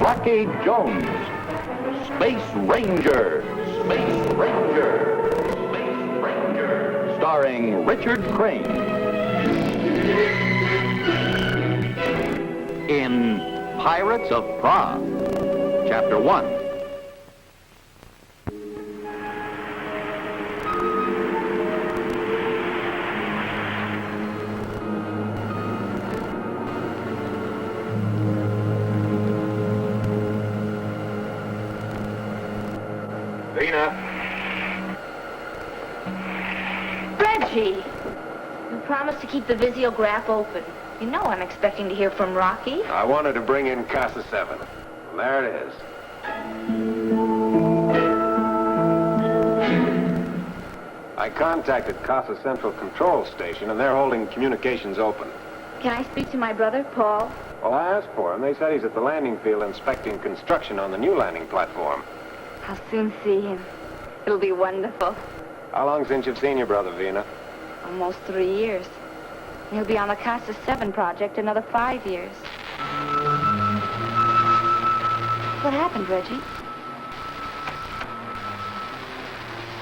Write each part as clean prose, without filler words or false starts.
Rocky Jones. Space Ranger. Space Ranger. Space Ranger. Starring Richard Crane. In Pirates of Prah, Chapter 1. Vena. Reggie! You promised to keep the visiograph open. You know I'm expecting to hear from Rocky. I wanted to bring in Cassa 7. And there it is. I contacted Cassa Central Control Station, and they're holding communications open. Can I speak to my brother, Paul? Well, I asked for him. They said he's at the landing field inspecting construction on the new landing platform. I'll soon see him. It'll be wonderful. How long since you've seen your brother, Vena? Almost 3 years. He'll be on the Cassa 7 project another 5 years. What happened, Reggie?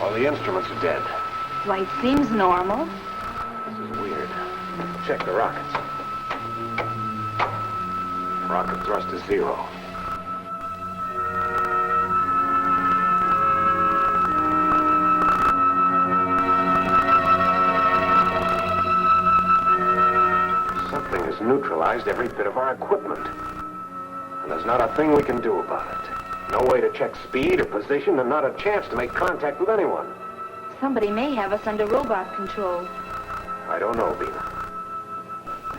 All the instruments are dead. Why, it seems normal. This is weird. Check the rockets. Rocket thrust is 0. Something has neutralized every bit of our equipment. And there's not a thing we can do about it. No way to check speed or position, and not a chance to make contact with anyone. Somebody may have us under robot control. I don't know, Vena.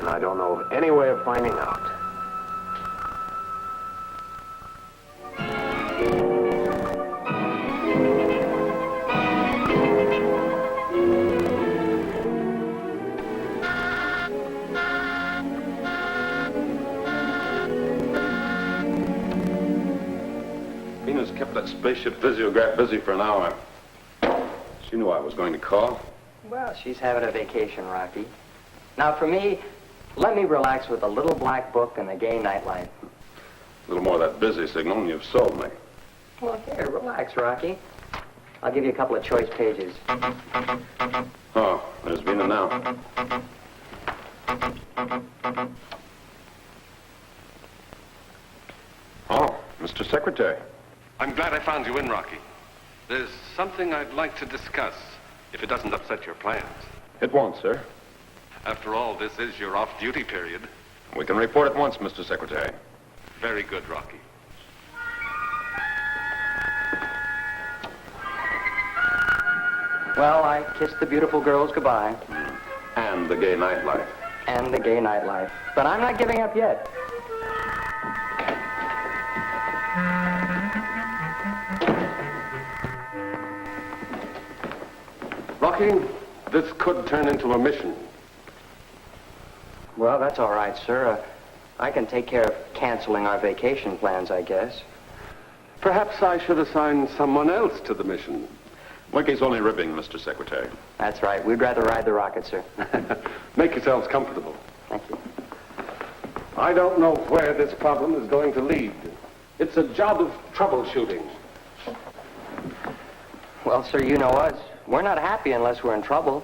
And I don't know of any way of finding out. Vena's kept that spaceship visiograph busy for an hour. She knew I was going to call. Well, she's having a vacation, Rocky. Now, for me, let me relax with a little black book and the gay nightlife. A little more of that busy signal and you've sold me. Well, here, relax, Rocky. I'll give you a couple of choice pages. Oh, there's Vena now. Oh, Mr. Secretary. I'm glad I found you in, Rocky. There's something I'd like to discuss, if it doesn't upset your plans. It won't, sir. After all, this is your off-duty period. We can report at once, Mr. Secretary. Very good, Rocky. Well, I kissed the beautiful girls goodbye. And the gay nightlife. And the gay nightlife. But I'm not giving up yet. Rocky, this could turn into a mission. Well, that's all right, sir. I can take care of canceling our vacation plans, I guess. Perhaps I should assign someone else to the mission. Winky's only ribbing, Mr. Secretary. That's right. We'd rather ride the rocket, sir. Make yourselves comfortable. Thank you. I don't know where this problem is going to lead. It's a job of troubleshooting. Well, sir, you know us. We're not happy unless we're in trouble.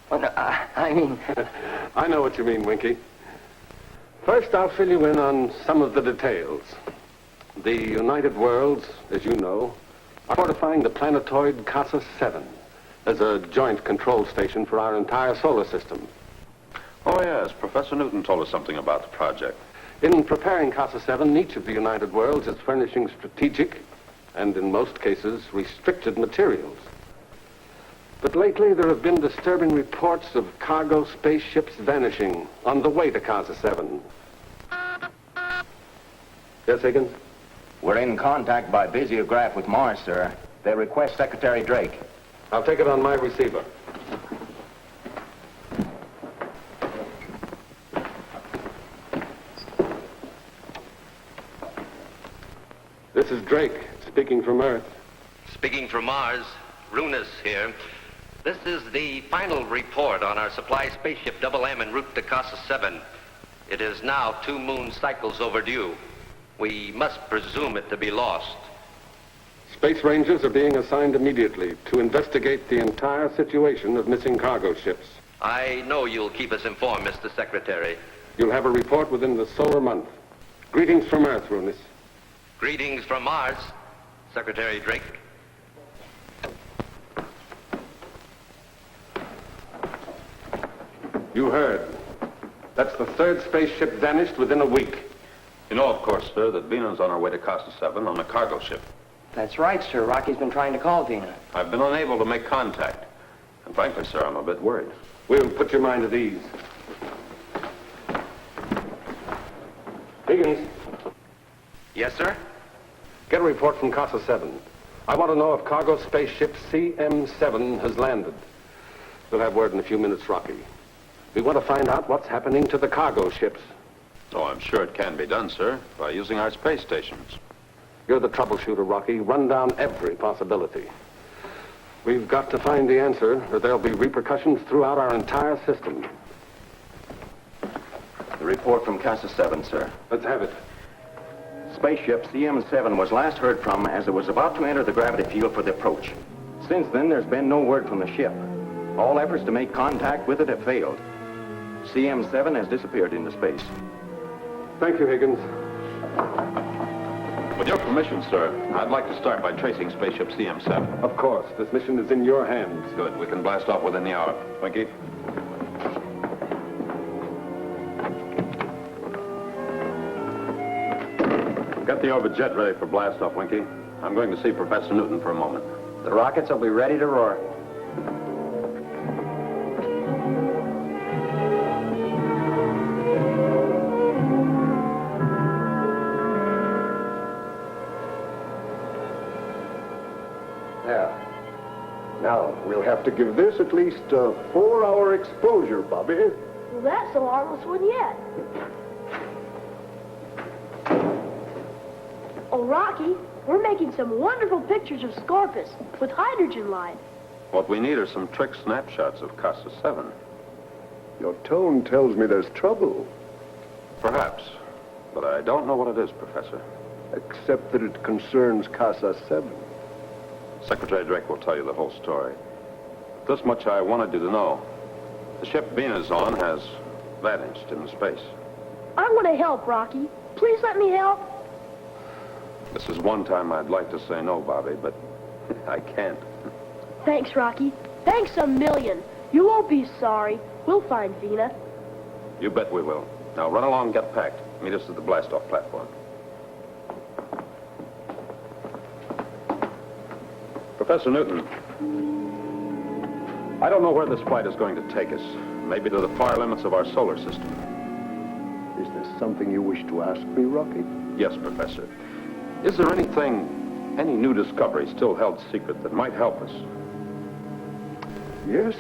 Well, no, I mean... I know what you mean, Winky. First, I'll fill you in on some of the details. The United Worlds, as you know, are fortifying the planetoid Cassa 7 as a joint control station for our entire solar system. Oh, yes. Professor Newton told us something about the project. In preparing Cassa 7, each of the United Worlds is furnishing strategic and, in most cases, restricted materials. But lately, there have been disturbing reports of cargo spaceships vanishing on the way to Cassa 7. Yes, Higgins? We're in contact by visiograph with Mars, sir. They request Secretary Drake. I'll take it on my receiver. This is Drake, speaking from Earth. Speaking from Mars, Runus here. This is the final report on our supply spaceship Double M en route to Cassa 7. It is now 2 moon cycles overdue. We must presume it to be lost. Space Rangers are being assigned immediately to investigate the entire situation of missing cargo ships. I know you'll keep us informed, Mr. Secretary. You'll have a report within the solar month. Greetings from Earth, Runis. Greetings from Mars, Secretary Drake. You heard. That's the third spaceship vanished within a week. You know, of course, sir, that Vena's on her way to Cassa 7 on a cargo ship. That's right, sir. Rocky's been trying to call Vena. I've been unable to make contact. And frankly, sir, I'm a bit worried. We'll put your mind at ease. Higgins, Yes, sir? get a report from Cassa 7. I want to know if cargo spaceship CM7 has landed. We'll have word in a few minutes, Rocky. We want to find out what's happening to the cargo ships. Oh, I'm sure it can be done, sir, by using our space stations. You're the troubleshooter, Rocky. Run down every possibility. We've got to find the answer, or there'll be repercussions throughout our entire system. The report from Cassa 7, sir. Let's have it. Spaceship CM7 was last heard from as it was about to enter the gravity field for the approach. Since then, there's been no word from the ship. All efforts to make contact with it have failed. CM7 has disappeared into space. Thank you, Higgins. With your permission, sir, I'd like to start by tracing spaceship CM7. Of course. This mission is in your hands. Good. We can blast off within the hour. Winky? Get the orbit jet ready for blast off, Winky. I'm going to see Professor Newton for a moment. The rockets will be ready to roar. Now, we'll have to give this at least a 4-hour exposure, Bobby. Well, that's the longest one yet. Oh, Rocky, we're making some wonderful pictures of Scorpus with hydrogen light. What we need are some trick snapshots of Cassa 7. Your tone tells me there's trouble, Perhaps. But I don't know what it is, Professor. except that it concerns Cassa 7. Secretary Drake will tell you the whole story. This much I wanted you to know. The ship Vena's on has vanished into space. I want to help, Rocky. Please let me help. This is one time I'd like to say no, Bobby, but I can't. Thanks, Rocky. Thanks a million. You won't be sorry. We'll find Vena. You bet we will. Now run along and get packed. Meet us at the blast-off platform. Professor Newton, I don't know where this flight is going to take us. Maybe to the far limits of our solar system. Is there something you wish to ask me, Rocky? Yes, Professor. Is there anything, any new discovery still held secret that might help us? Yes,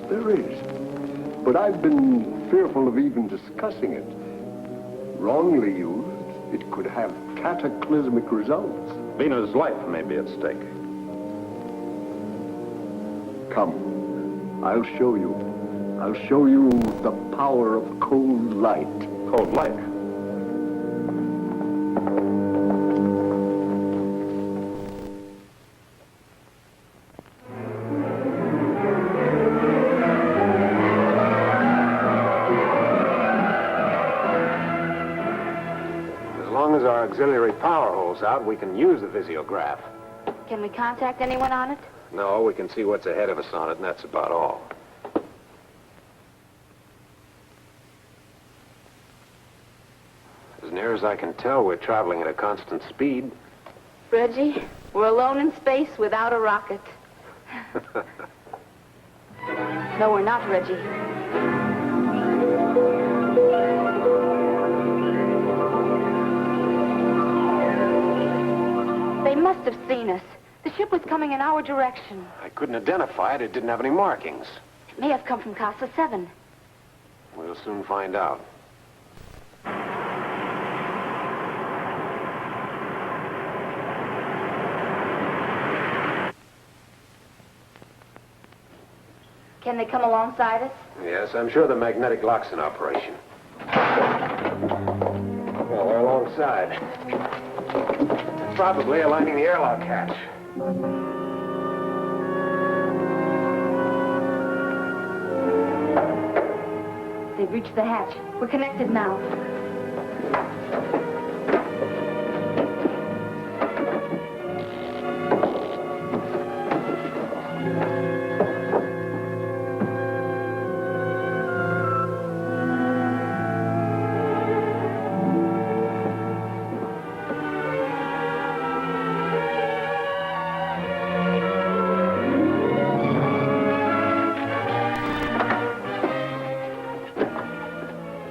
there is. But I've been fearful of even discussing it. Wrongly used, it could have cataclysmic results. Vena's life may be at stake. Come, I'll show you. I'll show you the power of cold light. Cold light. As long as our auxiliary power holds out, we can use the visiograph. Can we contact anyone on it? No, we can see what's ahead of us on it, and that's about all. As near as I can tell, we're traveling at a constant speed. Reggie, we're alone in space without a rocket. No, we're not, Reggie. They must have seen us. The ship was coming in our direction. I couldn't identify it. It didn't have any markings. It may have come from Cassa 7. We'll soon find out. Can they come alongside us? Yes, I'm sure the magnetic lock's in operation. Well, we're alongside. Probably aligning the airlock hatch. They've reached the hatch. We're connected now.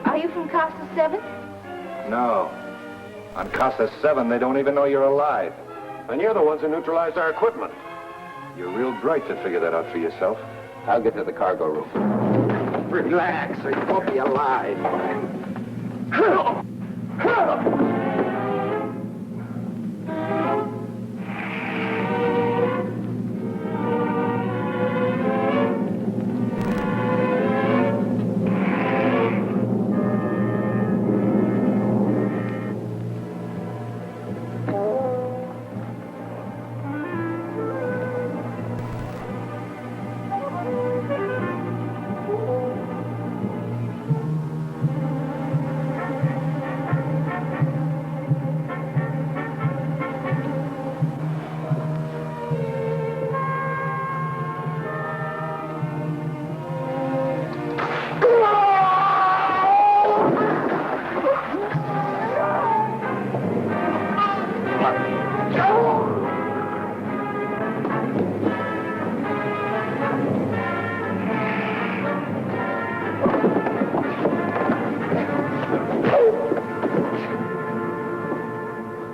Are you from Cassa 7? No. On Cassa 7, they don't even know you're alive. And you're the ones who neutralized our equipment. You're real bright to figure that out for yourself. I'll get to the cargo room. Relax, or you won't be alive.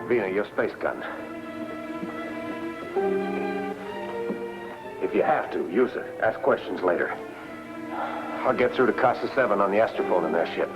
Vena, your space gun. If you have to, use it. Ask questions later. I'll get through to Cassa 7 on the astrophone in their ship.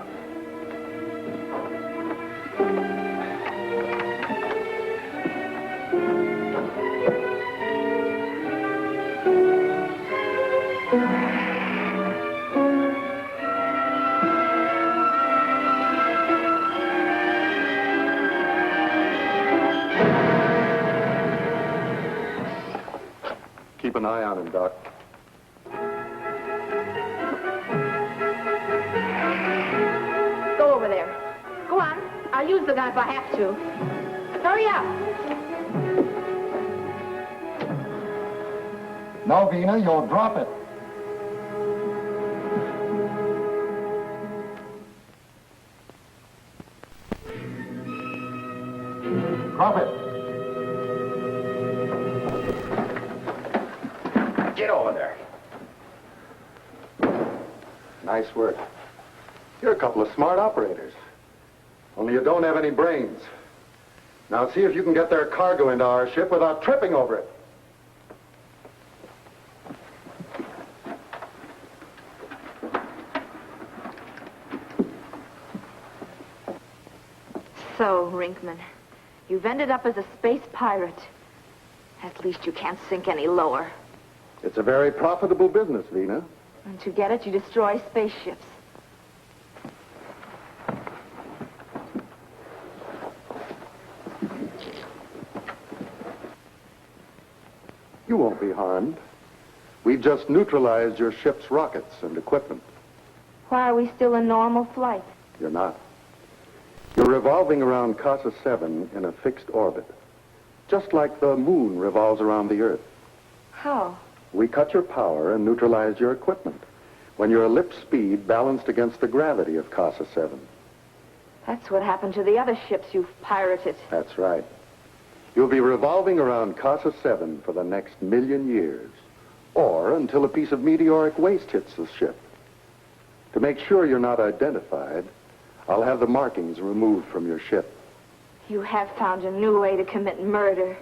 Keep an eye on him, Doc. Go over there. Go on. I'll use the gun if I have to. Hurry up. No, Vena, you'll drop it. Drop it. Get over there. Nice work. You're a couple of smart operators. Only you don't have any brains. Now see if you can get their cargo into our ship without tripping over it. So, Rinkman, you've ended up as a space pirate. At least you can't sink any lower. It's a very profitable business, Vena. And to get it, you destroy spaceships. You won't be harmed. We've just neutralized your ship's rockets and equipment. Why are we still in normal flight? You're not. You're revolving around Cassa 7 in a fixed orbit, just like the moon revolves around the Earth. How? We cut your power and neutralized your equipment when your ellipse speed balanced against the gravity of Cassa 7. That's what happened to the other ships you've pirated. That's right. You'll be revolving around Cassa 7 for the next 1,000,000 years, or until a piece of meteoric waste hits the ship. To make sure you're not identified, I'll have the markings removed from your ship. You have found a new way to commit murder.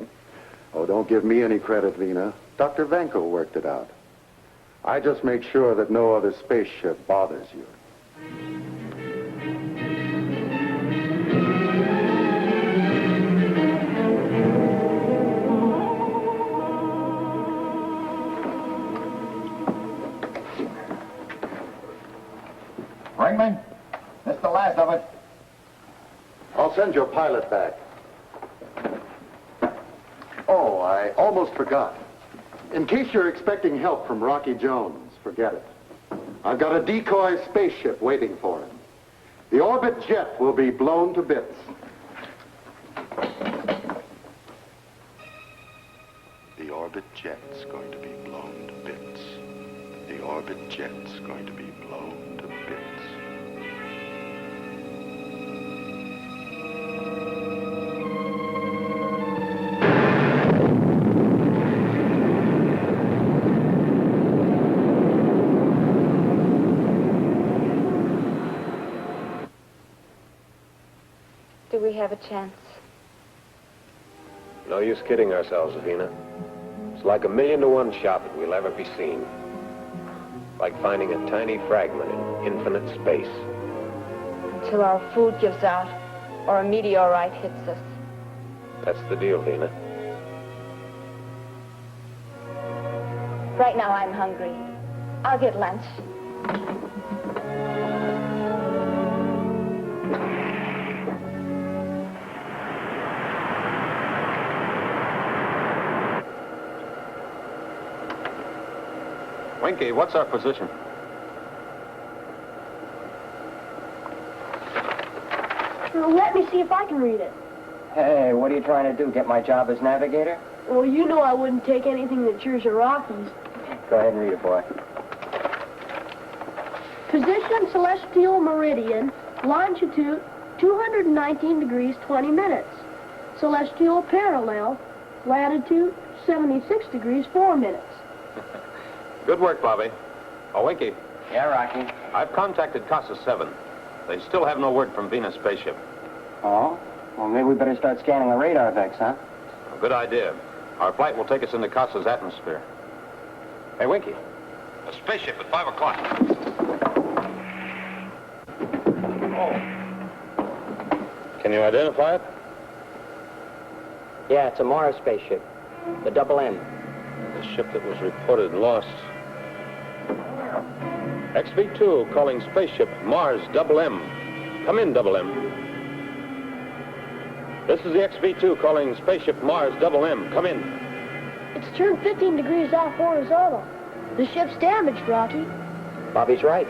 Oh, don't give me any credit, Vena. Dr. Vanko worked it out. I just make sure that no other spaceship bothers you. Ringman, this is the last of it. I'll send your pilot back. I almost forgot. In case you're expecting help from Rocky Jones, forget it. I've got a decoy spaceship waiting for him. The orbit jet will be blown to bits. The orbit jet's going to be blown to bits. The orbit jet's going to be blown to bits. Do we have a chance? No use kidding ourselves, Vena. It's like 1,000,000 to 1 shot that we'll ever be seen. Like finding a tiny fragment in infinite space. Until our food gives out or a meteorite hits us. That's the deal, Vena. Right now I'm hungry. I'll get lunch. Winky, what's our position? Let me see if I can read it. Hey, what are you trying to do? Get my job as navigator? Well, you know I wouldn't take anything that's yours or Rocky's. Go ahead and read it, boy. Position celestial meridian, longitude 219 degrees 20 minutes. Celestial parallel, latitude 76 degrees 4 minutes. Good work, Bobby. Oh, Winky, Yeah, Rocky. I've contacted Cassa 7. They still have no word from Vena's spaceship. Oh? Well, maybe we better start scanning the radar vex, huh? A good idea. Our flight will take us into Cassa's atmosphere. Hey, Winky. A spaceship at 5 o'clock. Oh. Can you identify it? Yeah, it's a Mars spaceship. The Double M. The ship that was reported lost. XV2 calling spaceship Mars Double M. Come in, Double M. This is the XV2 calling spaceship Mars Double M. Come in. It's turned 15 degrees off horizontal. The ship's damaged, Rocky. Bobby's right.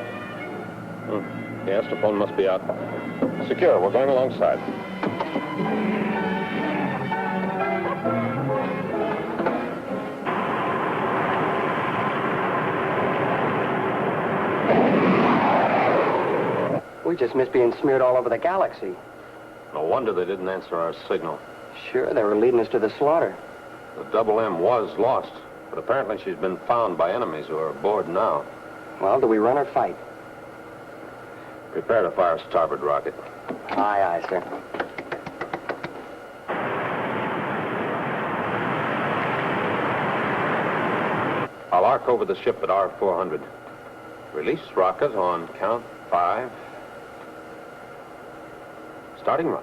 The astrophone must be out. Secure. We're going alongside. We just missed being smeared all over the galaxy. No wonder they didn't answer our signal. Sure, they were leading us to the slaughter. The Double M was lost, but apparently she's been found by enemies who are aboard now. Well, do we run or fight? Prepare to fire starboard rocket. Aye, aye, sir. I'll arc over the ship at R400. Release rocket on count 5. Starting run.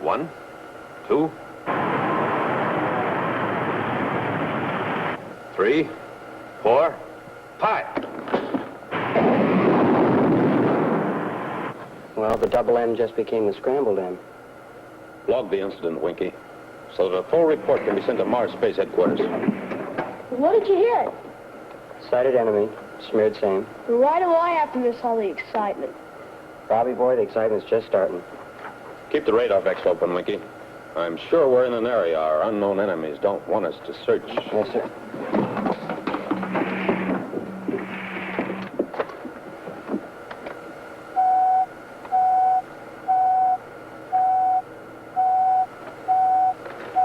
1, 2, 3, 4, 5. Well, the Double M just became the Scrambled M. Log the incident, Winky, so that a full report can be sent to Mars Space Headquarters. What did you hit? Sighted enemy. Smeared same. Why do I have to miss all the excitement? Bobby boy, the excitement's just starting. Keep the radar vex open, Winky. I'm sure we're in an area our unknown enemies don't want us to search. Yes, sir.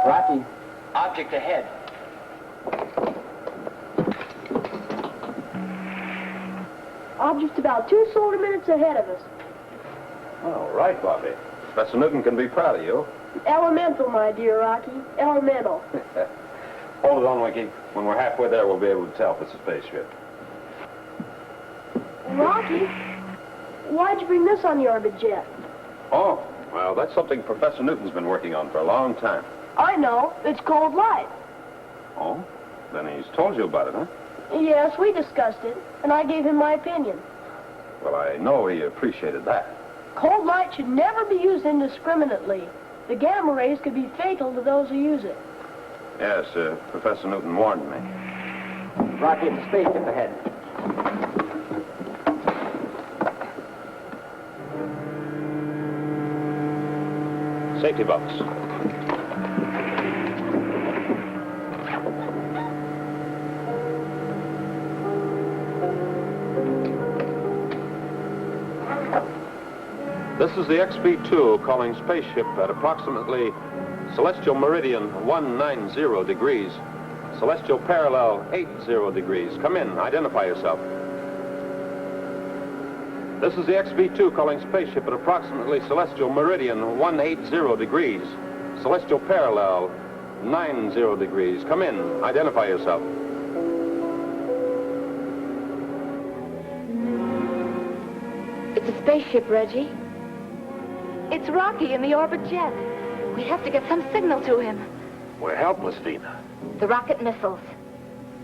Rocky, object ahead. Object's about 2 solar minutes ahead of us. All right, Bobby. Professor Newton can be proud of you. Elemental, my dear Rocky. Elemental. Hold it on, Winky. When we're halfway there, we'll be able to tell if it's a spaceship. Rocky, why'd you bring this on the orbit jet? Oh, well, that's something Professor Newton's been working on for a long time. I know. It's cold light. Oh? Then he's told you about it, huh? Yes, we discussed it, and I gave him my opinion. Well, I know he appreciated that. Cold light should never be used indiscriminately. The gamma rays could be fatal to those who use it. Yes, Professor Newton warned me. Rocky, it's a spaceship ahead. Safety belts. This is the XB-2 calling spaceship at approximately celestial meridian 190 degrees, celestial parallel 80 degrees. Come in, identify yourself. This is the XB-2 calling spaceship at approximately celestial meridian 180 degrees, celestial parallel 90 degrees. Come in, identify yourself. It's a spaceship, Reggie. It's Rocky in the orbit jet. We have to get some signal to him. We're helpless, Vena. The rocket missiles.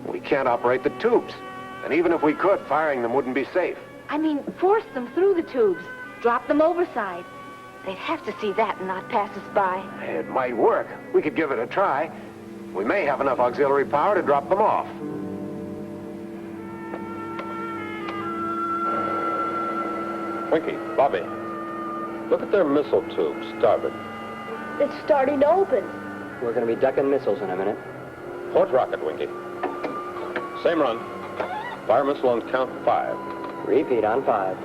We can't operate the tubes. And even if we could, firing them wouldn't be safe. I mean, force them through the tubes. Drop them overside. They'd have to see that and not pass us by. It might work. We could give it a try. We may have enough auxiliary power to drop them off. Winky, Bobby, look at their missile tube, starboard. It's starting to open. We're going to be ducking missiles in a minute. Port rocket, Winky. Same run. Fire missile on count 5. Repeat on 5.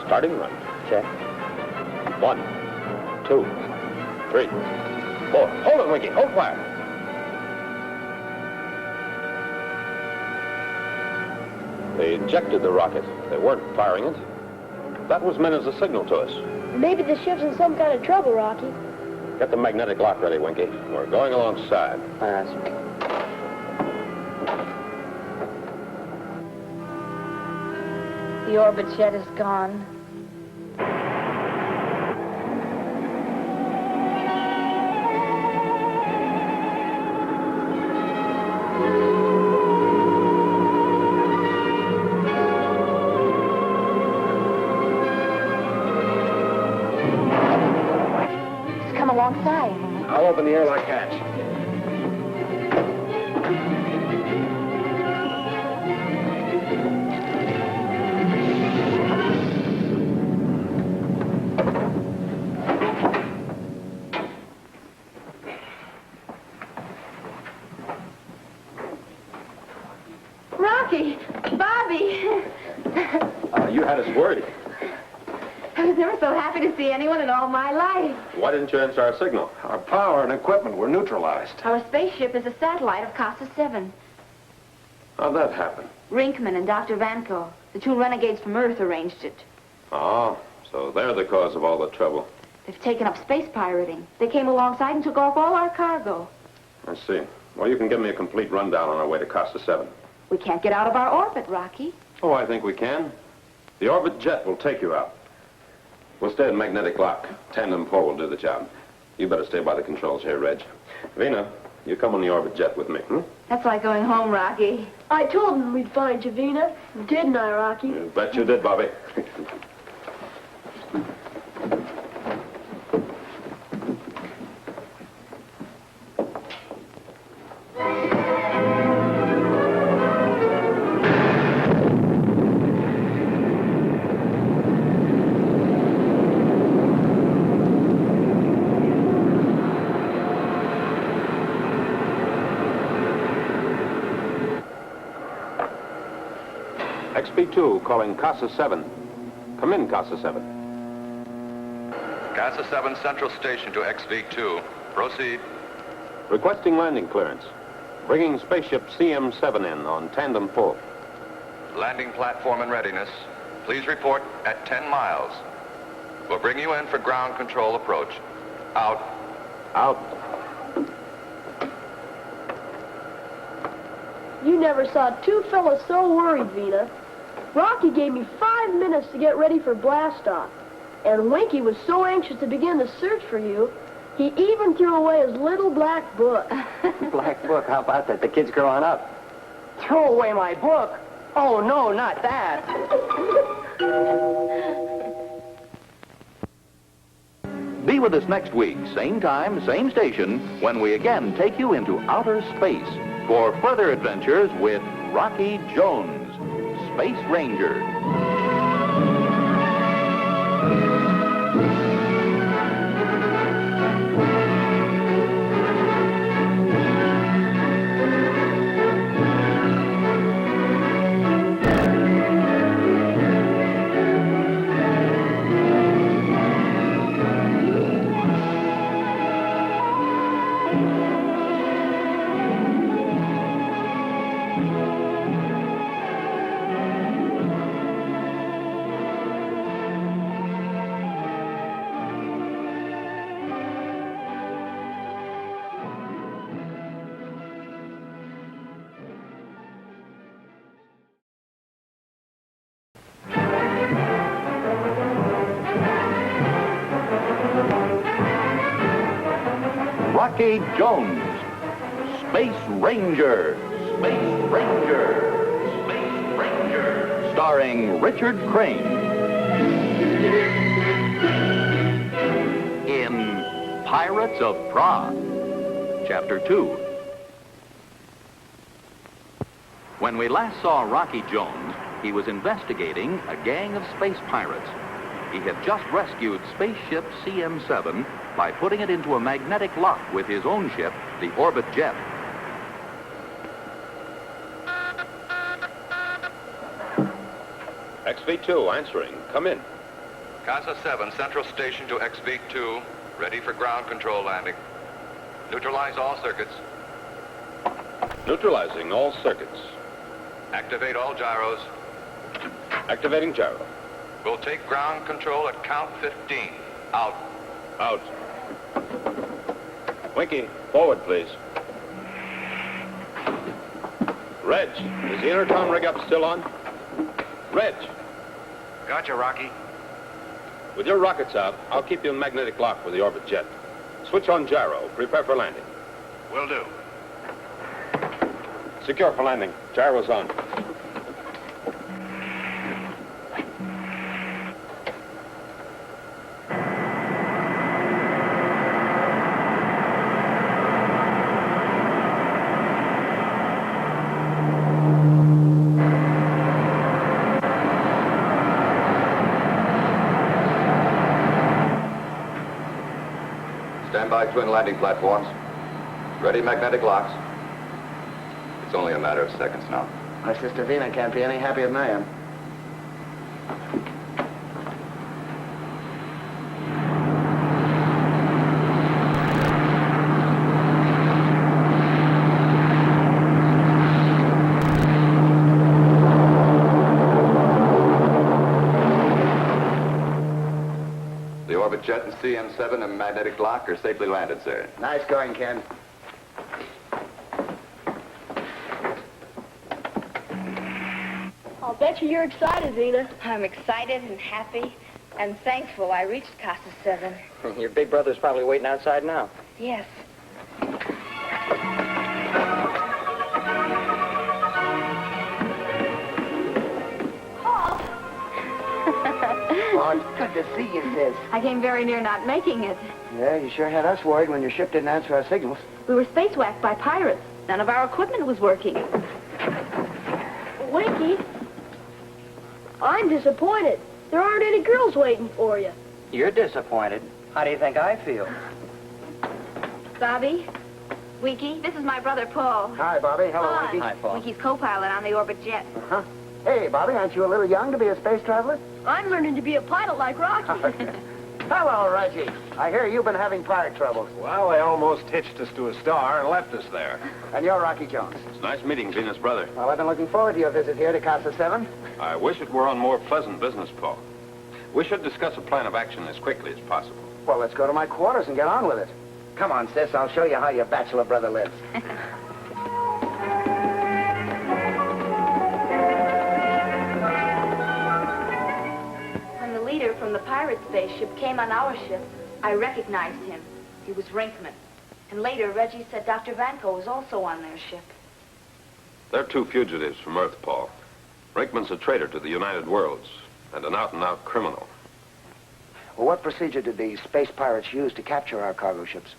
Starting run. Check. 1, 2, 3, 4. Hold it, Winky. Hold fire. They ejected the rocket. They weren't firing it. That was meant as a signal to us. Maybe the ship's in some kind of trouble, Rocky. Get the magnetic lock ready, Winky. We're going alongside. All right, sir. The orbit jet is gone. Alongside. I'll open the airlock hatch. Rocky! Bobby! You had us worried. I was never so happy to see anyone in all my life. Why didn't you answer our signal? Our power and equipment were neutralized. Our spaceship is a satellite of Cassa 7. How'd that happen? Rinkman and Dr. Vanko, the two renegades from Earth, arranged it. Oh, so they're the cause of all the trouble. They've taken up space pirating. They came alongside and took off all our cargo. I see. Well, you can give me a complete rundown on our way to Cassa 7. We can't get out of our orbit, Rocky. Oh, I think we can. The orbit jet will take you out. We'll stay at magnetic lock. Tandem pull will do the job. You better stay by the controls here, Reg. Vena, you come on the orbit jet with me, That's like going home, Rocky. I told him we'd find you, Vena. Didn't I, Rocky? You bet you did, Bobby. XB-2 calling Cassa 7. Come in, Cassa 7. Cassa 7 Central Station to XV-2. Proceed. Requesting landing clearance. Bringing spaceship CM-7 in on tandem pull. Landing platform in readiness. Please report at 10 miles. We'll bring you in for ground control approach. Out. Out. You never saw two fellas so worried, Vena. Rocky gave me 5 minutes to get ready for blast-off. And Winky was so anxious to begin the search for you, he even threw away his little black book. Black book? How about that? The kid's growing up. Throw away my book? Oh, no, not that. Be with us next week, same time, same station, when we again take you into outer space for further adventures with Rocky Jones, Space Ranger. Rocky Jones, Space Ranger, Space Ranger, Space Ranger, starring Richard Crane. In Pirates of Prah, Chapter 2. When we last saw Rocky Jones, he was investigating a gang of space pirates. He had just rescued spaceship CM-7 by putting it into a magnetic lock with his own ship, the Orbit Jet. XV2 answering. Come in. Cassa 7, Central Station to XV2, ready for ground control landing. Neutralize all circuits. Neutralizing all circuits. Activate all gyros. Activating gyro. We'll take ground control at count 15. Out. Out. Winky, forward, please. Reg, is the intercom rig up still on? Reg. Gotcha, Rocky. With your rockets out, I'll keep you in magnetic lock with the Orbit Jet. Switch on gyro. Prepare for landing. Will do. Secure for landing. Gyro's on. Stand by twin landing platforms. Ready magnetic locks. It's only a matter of seconds now. My sister Vena can't be any happier than I am. The Orbit Jet and CM-7 and magnetic lock are safely landed, sir. Nice going, Ken. I'll bet you're excited, Vena. I'm excited and happy and thankful I reached Cassa 7. Your big brother's probably waiting outside now. Yes. Oh, it's good to see you, sis. I came very near not making it. Yeah, you sure had us worried when your ship didn't answer our signals. We were spacewhacked by pirates. None of our equipment was working. Winky, I'm disappointed. There aren't any girls waiting for you. You're disappointed. How do you think I feel? Bobby, Winky, this is my brother Paul. Hi, Bobby. Hello, Hi. Winky. Hi, Paul. Winky's co-pilot on the Orbit Jet. Uh-huh. Hey, Bobby, aren't you a little young to be a space traveler? I'm learning to be a pilot like Rocky. Hello, Reggie. I hear you've been having pirate troubles. Well, they almost hitched us to a star and left us there. And you're Rocky Jones. It's nice meeting Vena's brother. Well, I've been looking forward to your visit here to Cassa 7. I wish it were on more pleasant business, Paul. We should discuss a plan of action as quickly as possible. Well, let's go to my quarters and get on with it. Come on, sis. I'll show you how your bachelor brother lives. When the leader from the pirate spaceship came on our ship, I recognized him. He was Rinkman. And later, Reggie said Dr. Vanko was also on their ship. They're two fugitives from Earth, Paul. Rinkman's a traitor to the United Worlds and an out-and-out criminal. Well, what procedure did the space pirates use to capture our cargo ships?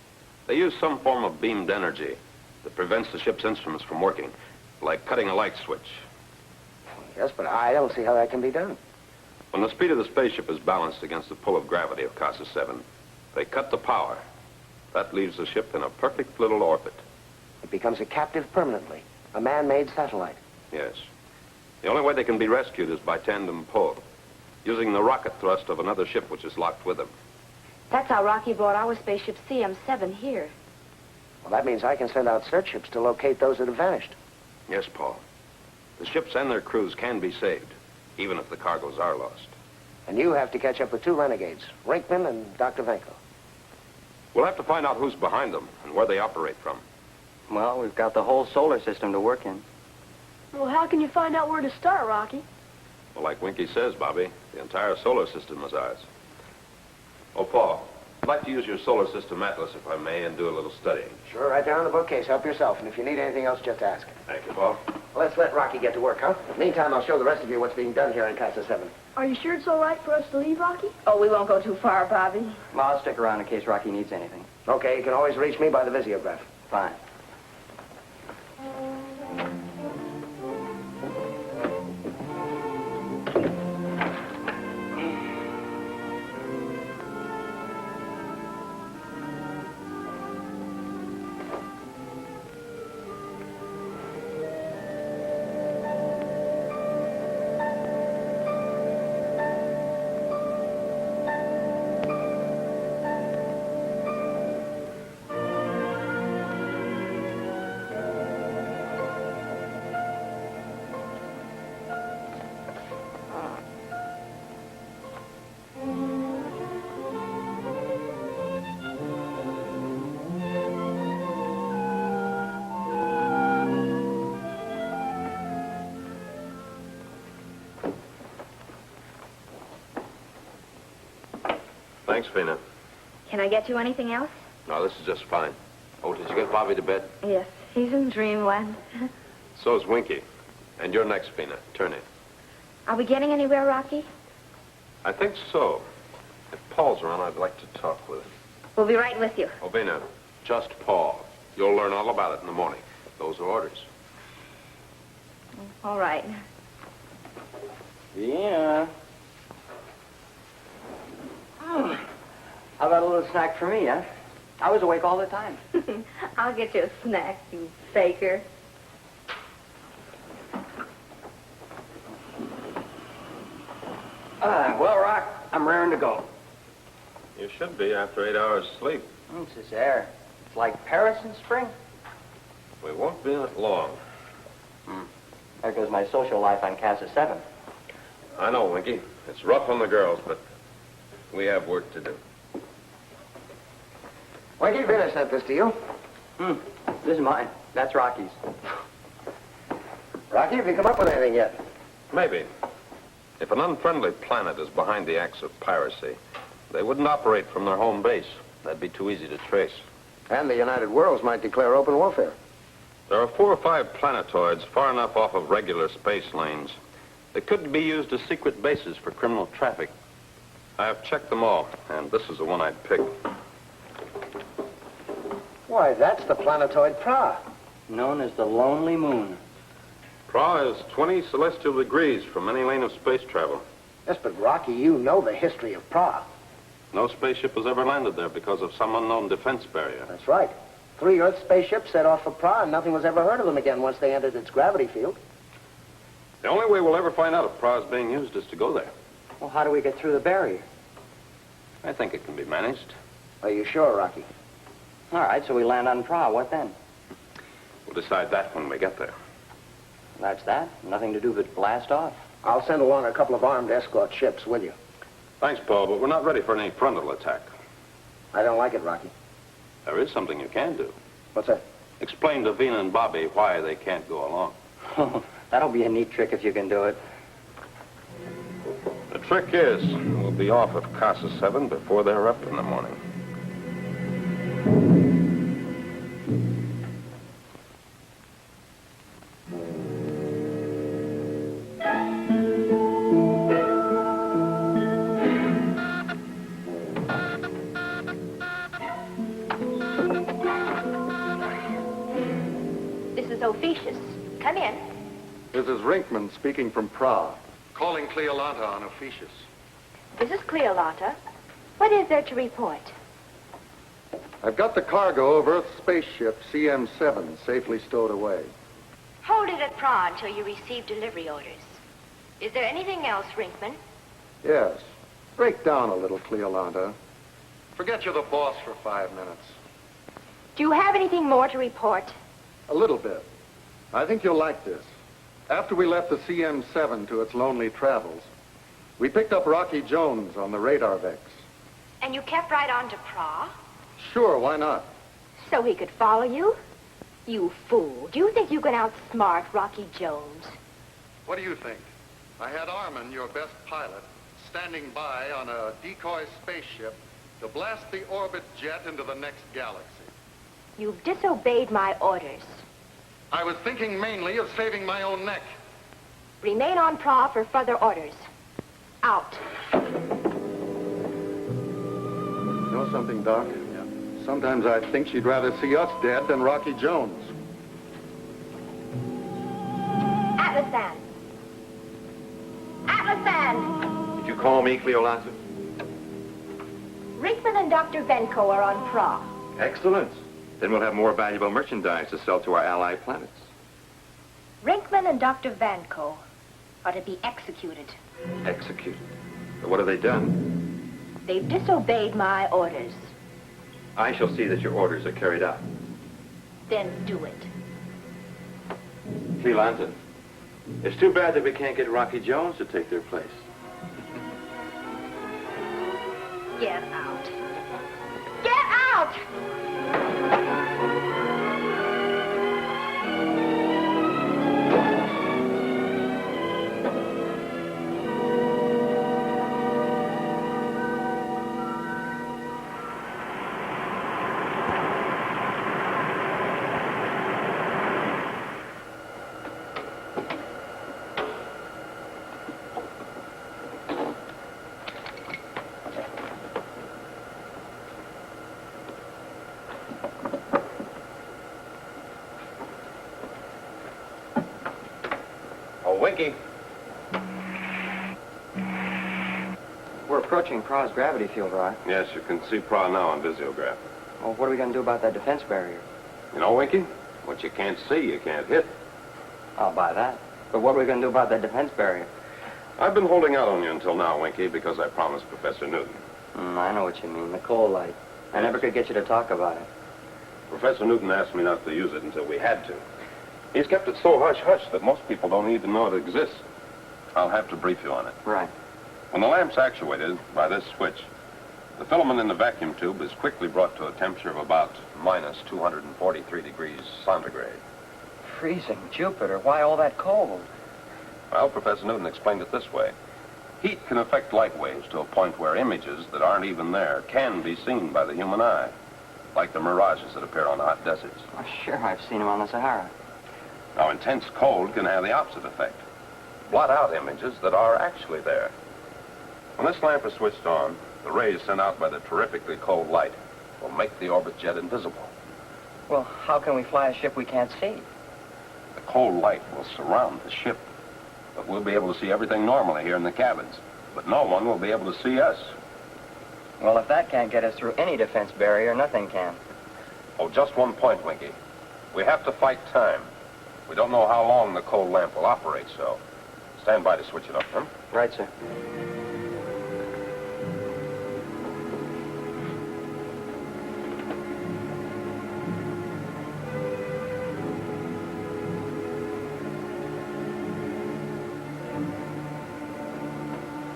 They use some form of beamed energy that prevents the ship's instruments from working, like cutting a light switch. Yes, but I don't see how that can be done. When the speed of the spaceship is balanced against the pull of gravity of Cassa 7, they cut the power. That leaves the ship in a perfect little orbit. It becomes a captive permanently, a man-made satellite. Yes. The only way they can be rescued is by tandem pull, using the rocket thrust of another ship which is locked with them. That's how Rocky brought our spaceship CM7 here. Well, that means I can send out search ships to locate those that have vanished. Yes, Paul. The ships and their crews can be saved, even if the cargoes are lost. And you have to catch up with two renegades, Rinkman and Dr. Vanko. We'll have to find out who's behind them and where they operate from. Well, we've got the whole solar system to work in. Well, how can you find out where to start, Rocky? Well, like Winky says, Bobby, the entire solar system is ours. Oh, Paul, I'd like to use your solar system atlas, if I may, and do a little studying. Sure, right there on the bookcase. Help yourself. And if you need anything else, just ask. Thank you, Paul. Let's let Rocky get to work, huh? Meantime, I'll show the rest of you what's being done here in Cassa 7. Are you sure it's all right for us to leave, Rocky? Oh, we won't go too far, Bobby. Well, I'll stick around in case Rocky needs anything. Okay, you can always reach me by the visiograph. Fine. Thanks, Vena. Can I get you anything else? No, this is just fine. Oh, did you get Bobby to bed? Yes, he's in dreamland. So's Winky. And you're next, Vena. Turn in. Are we getting anywhere, Rocky? I think so. If Paul's around, I'd like to talk with him. We'll be right with you. Oh, Vena, just Paul. You'll learn all about it in the morning. Those are orders. All right. Yeah. How about a little snack for me, huh? I was awake all the time. I'll get you a snack, you faker. Well, Rock, I'm raring to go. You should be after 8 hours sleep. It's this air. It's like Paris in spring. We won't be in it long. There goes my social life on Cassa 7. I know, Winky. It's rough on the girls, but we have work to do. Winky, Vena sent this to you. This is mine. That's Rocky's. Rocky, have you come up with anything yet? Maybe. If an unfriendly planet is behind the acts of piracy, they wouldn't operate from their home base. That'd be too easy to trace. And the United Worlds might declare open warfare. There are 4 or 5 planetoids far enough off of regular space lanes that could be used as secret bases for criminal traffic. I have checked them all, and this is the one I'd pick. Why, that's the planetoid Prah. Known as the Lonely Moon. Prah is 20 celestial degrees from any lane of space travel. Yes, but Rocky, you know the history of Prah. No spaceship has ever landed there because of some unknown defense barrier. That's right. 3 Earth spaceships set off for Prah, and nothing was ever heard of them again once they entered its gravity field. The only way we'll ever find out if Prah is being used is to go there. Well, how do we get through the barrier? I think it can be managed. Are you sure, Rocky? All right, so we land on Prah. What then? We'll decide that when we get there. That's that. Nothing to do but blast off. I'll send along a couple of armed escort ships, will you? Thanks, Paul, but we're not ready for any frontal attack. I don't like it, Rocky. There is something you can do. What's that? Explain to Vena and Bobby why they can't go along. That'll be a neat trick if you can do it. The trick is, we'll be off at Cassa 7 before they're up in the morning. officious. Come in. This is Rinkman speaking from Prah. Calling Cleolanta on Officious. This is Cleolanta. What is there to report? I've got the cargo of Earth's spaceship CM7 safely stowed away. Hold it at Prah until you receive delivery orders. Is there anything else, Rinkman? Yes. Break down a little, Cleolanta. Forget you're the boss for 5 minutes. Do you have anything more to report? A little bit. I think you'll like this. After we left the CM7 to its lonely travels, we picked up Rocky Jones on the radar Vex. And you kept right on to Prah? Sure, why not? So he could follow you? You fool. Do you think you can outsmart Rocky Jones? What do you think? I had Armin, your best pilot, standing by on a decoy spaceship to blast the orbit jet into the next galaxy. You've disobeyed my orders. I was thinking mainly of saving my own neck. Remain on Prah for further orders. Out. You know something, Doc? Yeah. Sometimes I think she'd rather see us dead than Rocky Jones. Atlasan. Atlasan! Did you call me, Cleolanta? Rinkman and Dr. Venko are on Prah. Excellent. Then we'll have more valuable merchandise to sell to our ally planets. Rinkman and Dr. Vanko are to be executed. Executed? But what have they done? They've disobeyed my orders. I shall see that your orders are carried out. Then do it. Cleolanta, it's too bad that we can't get Rocky Jones to take their place. Get out. Get out! Winky. We're approaching Prah's gravity field, right? Yes, you can see Prah now on visiograph. Well, what are we going to do about that defense barrier? You know, Winky, what you can't see, you can't hit. I'll buy that. But what are we going to do about that defense barrier? I've been holding out on you until now, Winky, because I promised Professor Newton. I know what you mean, the coal light. I never could get you to talk about it. Professor Newton asked me not to use it until we had to. He's kept it so hush-hush that most people don't even know it exists. I'll have to brief you on it. Right. When the lamp's actuated by this switch, the filament in the vacuum tube is quickly brought to a temperature of about minus 243 degrees centigrade. Freezing Jupiter. Why all that cold? Well, Professor Newton explained it this way. Heat can affect light waves to a point where images that aren't even there can be seen by the human eye, like the mirages that appear on the hot deserts. Oh, sure, I've seen them on the Sahara. Now, intense cold can have the opposite effect. Blot out images that are actually there. When this lamp is switched on, the rays sent out by the terrifically cold light will make the orbit jet invisible. Well, how can we fly a ship we can't see? The cold light will surround the ship, but we'll be able to see everything normally here in the cabins. But no one will be able to see us. Well, if that can't get us through any defense barrier, nothing can. Oh, just one point, Winky. We have to fight time. We don't know how long the cold lamp will operate, so stand by to switch it up, huh? Right, sir.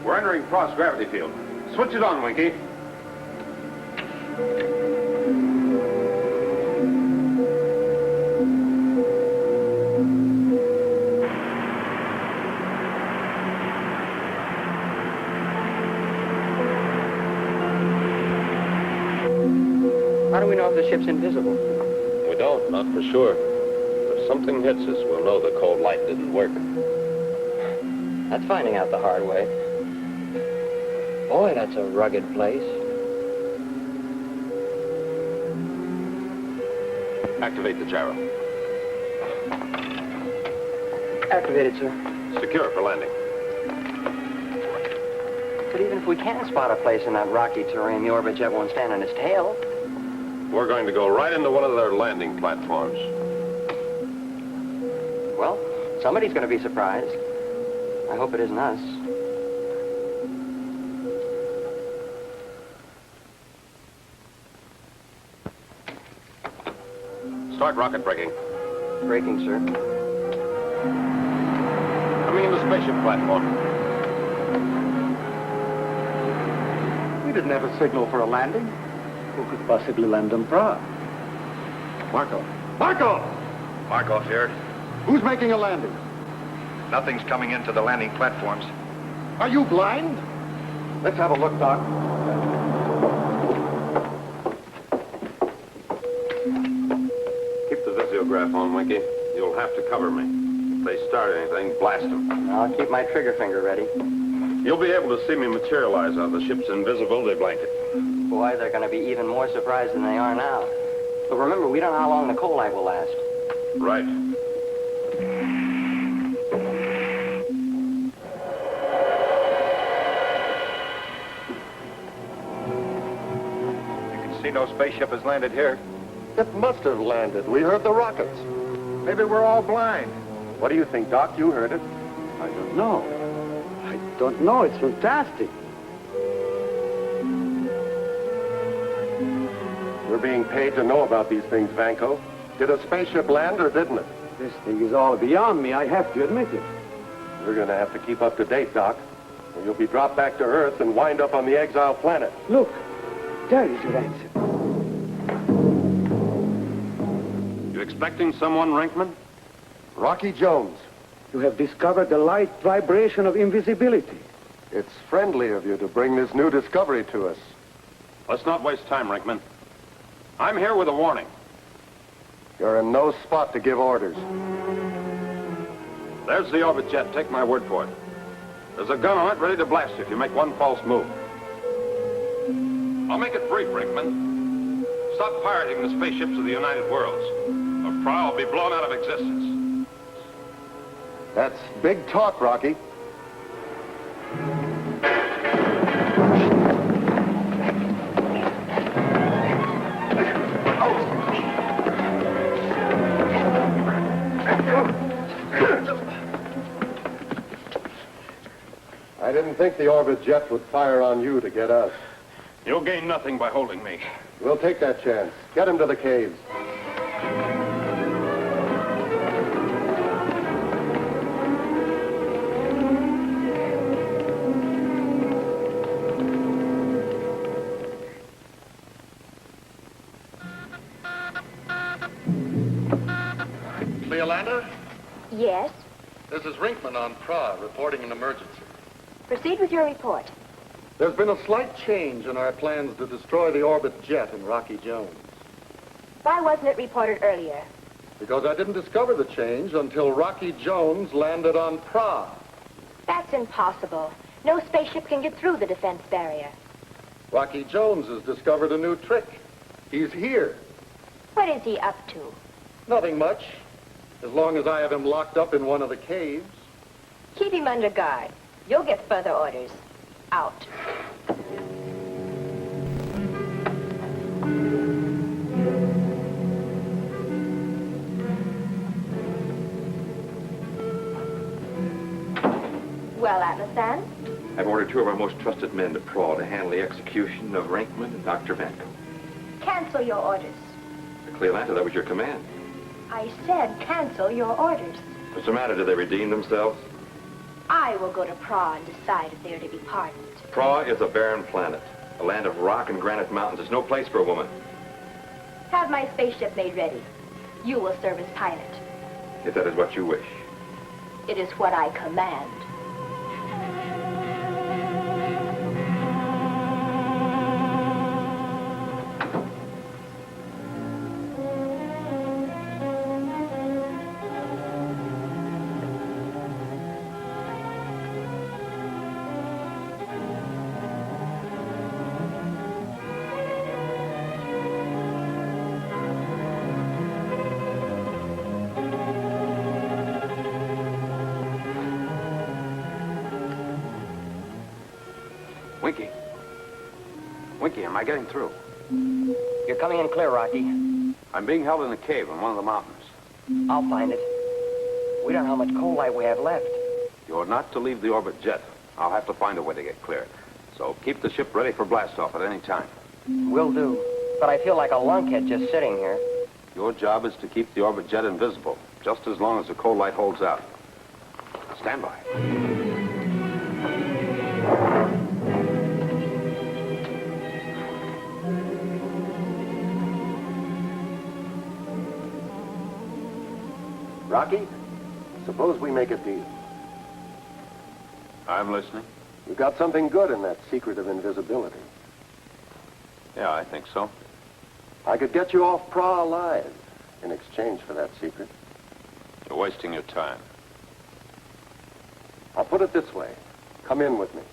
We're entering Prah's gravity field. Switch it on, Winky. How do we know if the ship's invisible? We don't, not for sure. But if something hits us, we'll know the cold light didn't work. That's finding out the hard way. Boy, that's a rugged place. Activate the gyro. Activated, sir. Secure for landing. But even if we can spot a place in that rocky terrain, the orbit jet won't stand on its tail. We're going to go right into one of their landing platforms. Well, somebody's going to be surprised. I hope it isn't us. Start rocket braking. Braking, sir. Coming into spaceship platform. We didn't have a signal for a landing. Who could possibly land on Prah? Marco. Marco! Markov here. Who's making a landing? Nothing's coming into the landing platforms. Are you blind? Let's have a look, Doc. Keep the visiograph on, Winky. You'll have to cover me. If they start anything, blast them. I'll keep my trigger finger ready. You'll be able to see me materialize out of the ship's invisibility blanket. Boy, they're going to be even more surprised than they are now. But remember, we don't know how long the cold light will last. Right. You can see no spaceship has landed here. It must have landed. We heard the rockets. Maybe we're all blind. What do you think, Doc? You heard it. I don't know. I don't know. It's fantastic. We're being paid to know about these things, Vanko. Did a spaceship land or didn't it? This thing is all beyond me. I have to admit it. You're going to have to keep up to date, Doc, or you'll be dropped back to Earth and wind up on the exile planet. Look, there is your answer. You expecting someone, Rinkman? Rocky Jones. You have discovered the light vibration of invisibility. It's friendly of you to bring this new discovery to us. Let's not waste time, Rinkman. I'm here with a warning. You're in no spot to give orders. There's the orbit jet. Take my word for it. There's a gun on it ready to blast you if you make one false move. I'll make it brief, Rinkman. Stop pirating the spaceships of the United Worlds, or Prah will be blown out of existence. That's big talk, Rocky. I didn't think the orbit jet would fire on you to get us. You'll gain nothing by holding me. We'll take that chance. Get him to the caves. Leolanda, Yes? this is Rinkman on Prah, reporting an emergency. Proceed with your report. There's been a slight change in our plans to destroy the orbit jet in Rocky Jones. Why wasn't it reported earlier? Because I didn't discover the change until Rocky Jones landed on Prah. That's impossible. No spaceship can get through the defense barrier. Rocky Jones has discovered a new trick. He's here. What is he up to? Nothing much, as long as I have him locked up in one of the caves. Keep him under guard. You'll get further orders. Out. Well, Atlasan? I've ordered two of our most trusted men to Prah to handle the execution of Rinkman and Dr. Vanko. Cancel your orders. Cleolanta, that was your command. I said cancel your orders. What's the matter? Did they redeem themselves? I will go to Prah and decide if they are to be pardoned. Prah is a barren planet. A land of rock and granite mountains. There's no place for a woman. Have my spaceship made ready. You will serve as pilot. If that is what you wish. It is what I command. Winky, am I getting through? You're coming in clear, Rocky. I'm being held in a cave in one of the mountains. I'll find it. We don't know how much coal light we have left. You're not to leave the orbit jet. I'll have to find a way to get clear. So keep the ship ready for blast-off at any time. Will do. But I feel like a lunkhead just sitting here. Your job is to keep the orbit jet invisible, just as long as the coal light holds out. Stand by. Rocky, suppose we make a deal. I'm listening. You got something good in that secret of invisibility. Yeah, I think so. I could get you off Prah alive in exchange for that secret. You're wasting your time. I'll put it this way. Come in with me.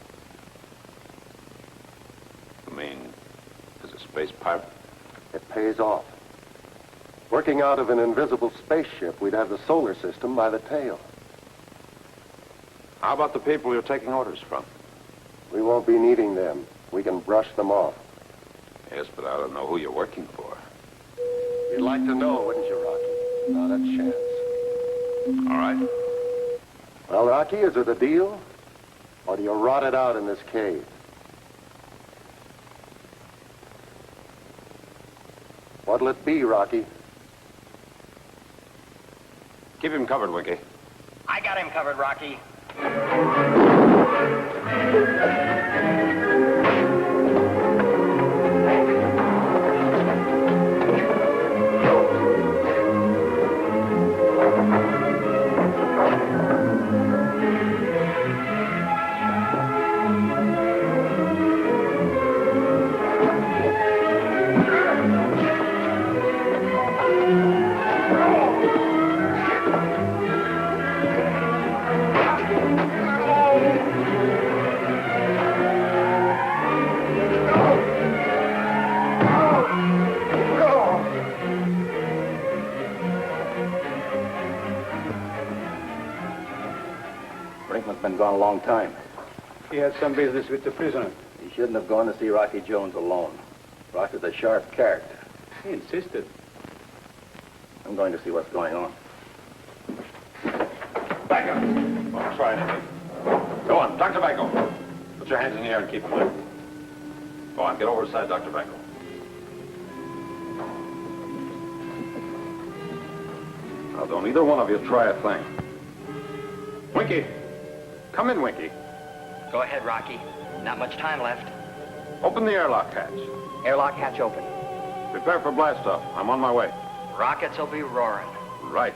You mean, as a space pirate? It pays off. Working out of an invisible spaceship, we'd have the solar system by the tail. How about the people you're taking orders from? We won't be needing them. We can brush them off. Yes, but I don't know who you're working for. You'd like to know, wouldn't you, Rocky? Not a chance. All right. Well, Rocky, is it a deal? Or do you rot it out in this cave? What'll it be, Rocky? Keep him covered, Winky. I got him covered, Rocky. Brinkman's been gone a long time. He had some business with the prisoner. He shouldn't have gone to see Rocky Jones alone. Rocky's a sharp character. He insisted. I'm going to see what's going on. Back up. Don't try anything. Go on, Dr. Banko. Put your hands in the air and keep them there. Go on, get over the side, Dr. Banko. Now, don't either one of you try a thing. Winky! Come in, Winky. Go ahead, Rocky. Not much time left. Open the airlock hatch. Airlock hatch open. Prepare for blast-off. I'm on my way. Rockets will be roaring. Right.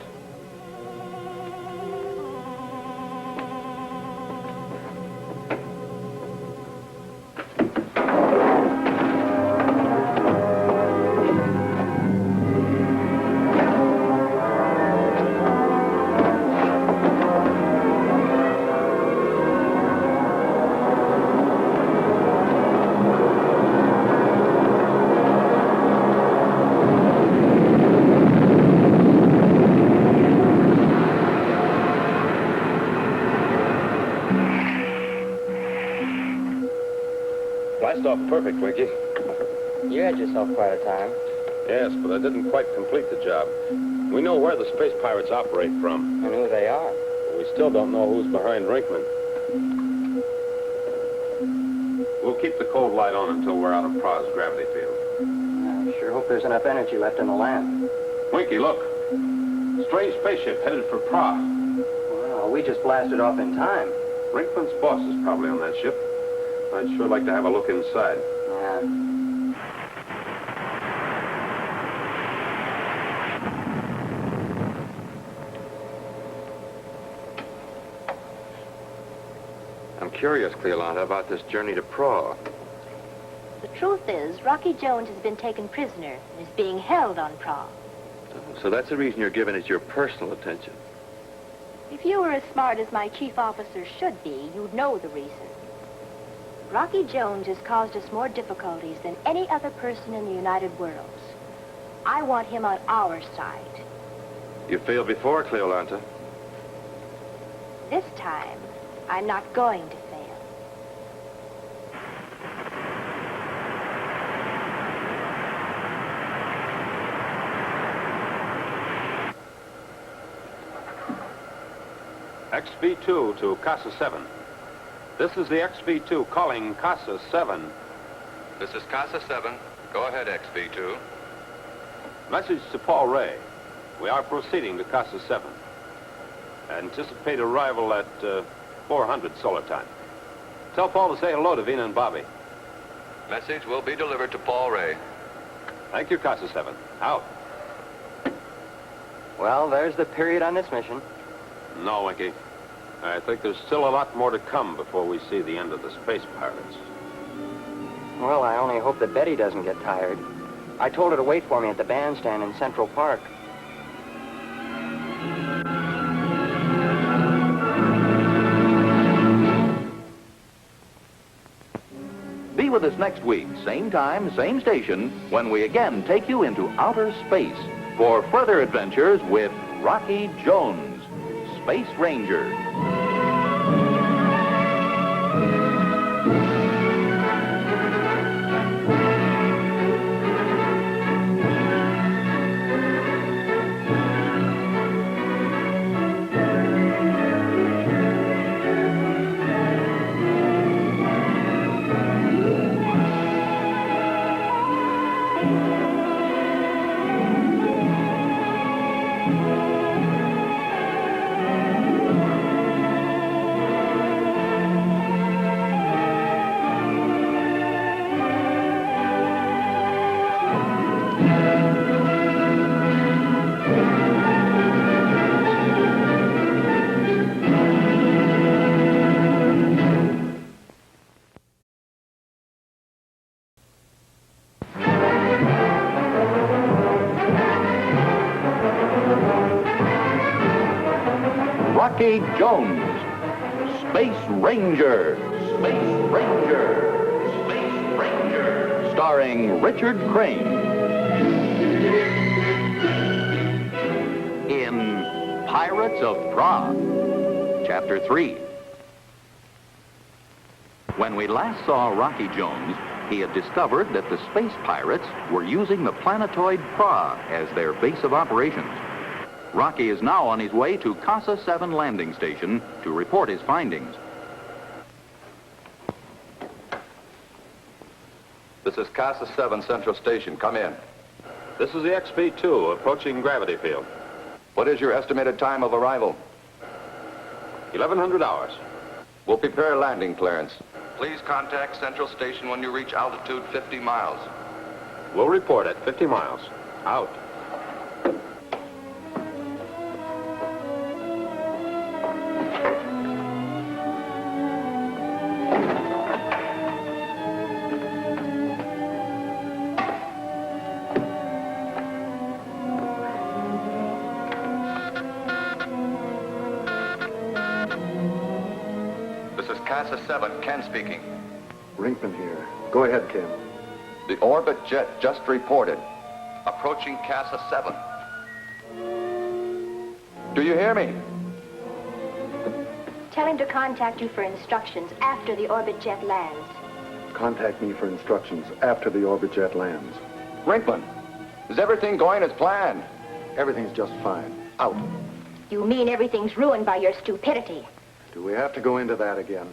Blast off perfect, Winky. You had yourself quite a time. Yes, but I didn't quite complete the job. We know where the space pirates operate from. And who they are. But we still don't know who's behind Rinkman. We'll keep the cold light on until we're out of Prah's gravity field. I sure hope there's enough energy left in the land. Winky, look. Strange spaceship headed for Prah. Well, we just blasted off in time. Rinkman's boss is probably on that ship. I'd sure like to have a look inside. Yeah. I'm curious, Cleolanta, about this journey to Prah. The truth is, Rocky Jones has been taken prisoner and is being held on Prah. So that's the reason you're giving it your personal attention. If you were as smart as my chief officer should be, you'd know the reason. Rocky Jones has caused us more difficulties than any other person in the United Worlds. I want him on our side. You failed before, Cleolanta. This time, I'm not going to fail. XB2 to Cassa 7. This is the XB2 calling Cassa 7. This is Cassa 7. Go ahead, XB2. Message to Paul Ray. We are proceeding to Cassa 7. Anticipate arrival at 400 solar time. Tell Paul to say hello to Vena and Bobby. Message will be delivered to Paul Ray. Thank you, Cassa 7. Out. Well, there's the period on this mission. No, Winky. I think there's still a lot more to come before we see the end of the space pirates. Well, I only hope that Betty doesn't get tired. I told her to wait for me at the bandstand in Central Park. Be with us next week, same time, same station, when we again take you into outer space for further adventures with Rocky Jones, Space Ranger. Rocky Jones, Space Ranger, Space Ranger, Space Ranger, starring Richard Crane. In Pirates of Prah, Chapter 3. When we last saw Rocky Jones, he had discovered that the space pirates were using the planetoid Prah as their base of operations. Rocky is now on his way to Cassa 7 landing station to report his findings. This is Cassa 7 Central Station. Come in. This is the XB2 approaching gravity field. What is your estimated time of arrival? 1100 hours. We'll prepare landing clearance. Please contact Central Station when you reach altitude 50 miles. We'll report at 50 miles. Out. Cassa 7, Ken speaking. Brinkman here. Go ahead, Ken. The orbit jet just reported. Approaching Cassa 7. Do you hear me? Tell him to contact you for instructions after the orbit jet lands. Contact me for instructions after the orbit jet lands. Brinkman, is everything going as planned? Everything's just fine. Out. You mean everything's ruined by your stupidity? Do we have to go into that again?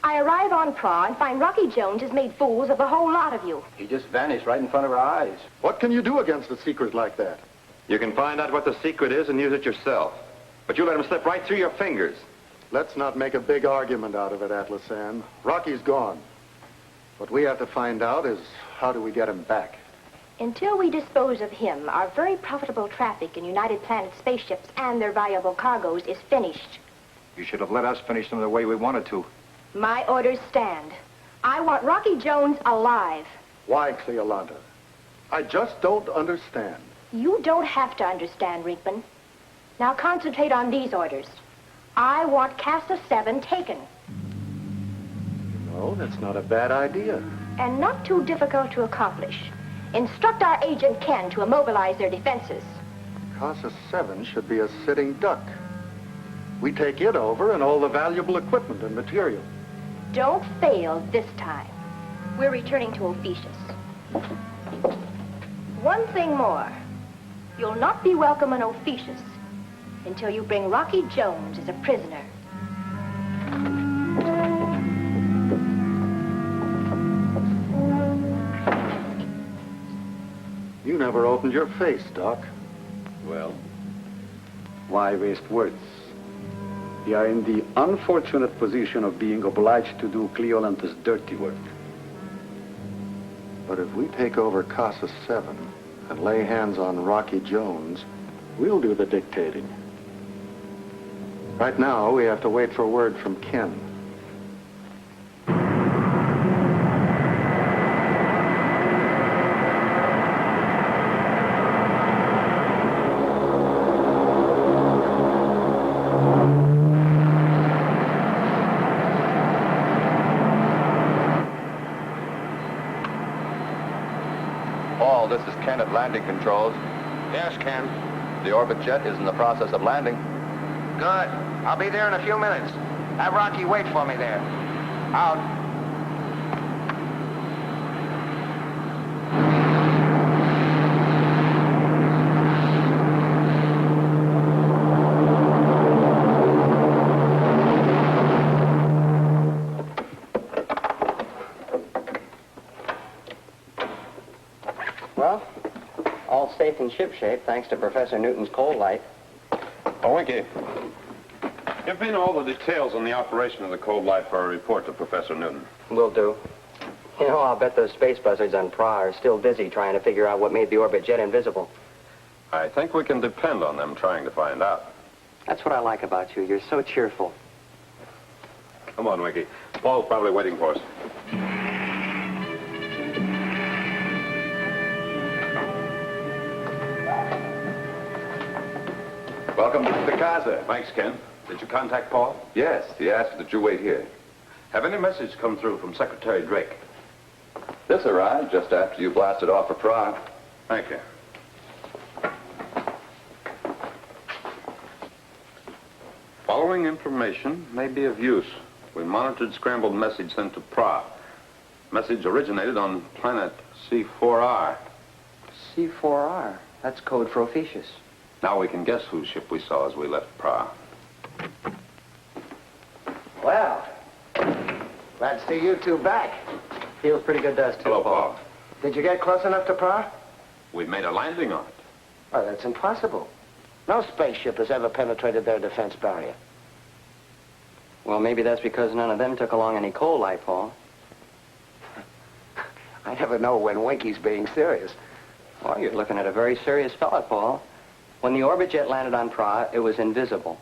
I arrive on Prah and find Rocky Jones has made fools of the whole lot of you. He just vanished right in front of our eyes. What can you do against a secret like that? You can find out what the secret is and use it yourself. But you let him slip right through your fingers. Let's not make a big argument out of it, Atlasan. Rocky's gone. What we have to find out is how do we get him back? Until we dispose of him, our very profitable traffic in United Planet spaceships and their valuable cargoes is finished. You should have let us finish them the way we wanted to. My orders stand. I want Rocky Jones alive. Why, Cleolanda? I just don't understand. You don't have to understand, Rinkman. Now concentrate on these orders. I want Cassa 7 taken. No, that's not a bad idea. And not too difficult to accomplish. Instruct our agent Ken to immobilize their defenses. Cassa 7 should be a sitting duck. We take it over and all the valuable equipment and material. Don't fail this time. We're returning to Ophiuchus. One thing more. You'll not be welcome in Ophiuchus until you bring Rocky Jones as a prisoner. You never opened your face, Doc. Well, why waste words? We are in the unfortunate position of being obliged to do Cleolante's dirty work. But if we take over Cassa 7 and lay hands on Rocky Jones, we'll do the dictating. Right now, we have to wait for word from Ken. Paul, this is Ken at landing controls. Yes, Ken. The orbit jet is in the process of landing. Good. I'll be there in a few minutes. Have Rocky wait for me there. Out. Well, all safe and shipshape, thanks to Professor Newton's cold light. Oh, Winky. Give me all the details on the operation of the cold light for a report to Professor Newton. Will do. You know, I'll bet those space buzzards on Prah are still busy trying to figure out what made the orbit jet invisible. I think we can depend on them trying to find out. That's what I like about you. You're so cheerful. Come on, Winky. Paul's probably waiting for us. Welcome to the Cassa. Thanks, Ken. Did you contact Paul? Yes, he asked that you wait here. Have any message come through from Secretary Drake? This arrived just after you blasted off for Prague. Thank you. Following information may be of use. We monitored scrambled message sent to Prah. Message originated on planet C4R. C4R. That's code for Ophiuchus. Now we can guess whose ship we saw as we left Prah. Well, glad to see you two back. Feels pretty good to us, too. Hello, Paul. Did you get close enough to Prah? We made a landing on it. Oh, that's impossible. No spaceship has ever penetrated their defense barrier. Well, maybe that's because none of them took along any coal light, Paul. I never know when Winky's being serious. Well, you're looking at a very serious fella, Paul. When the orbit jet landed on Prah, it was invisible.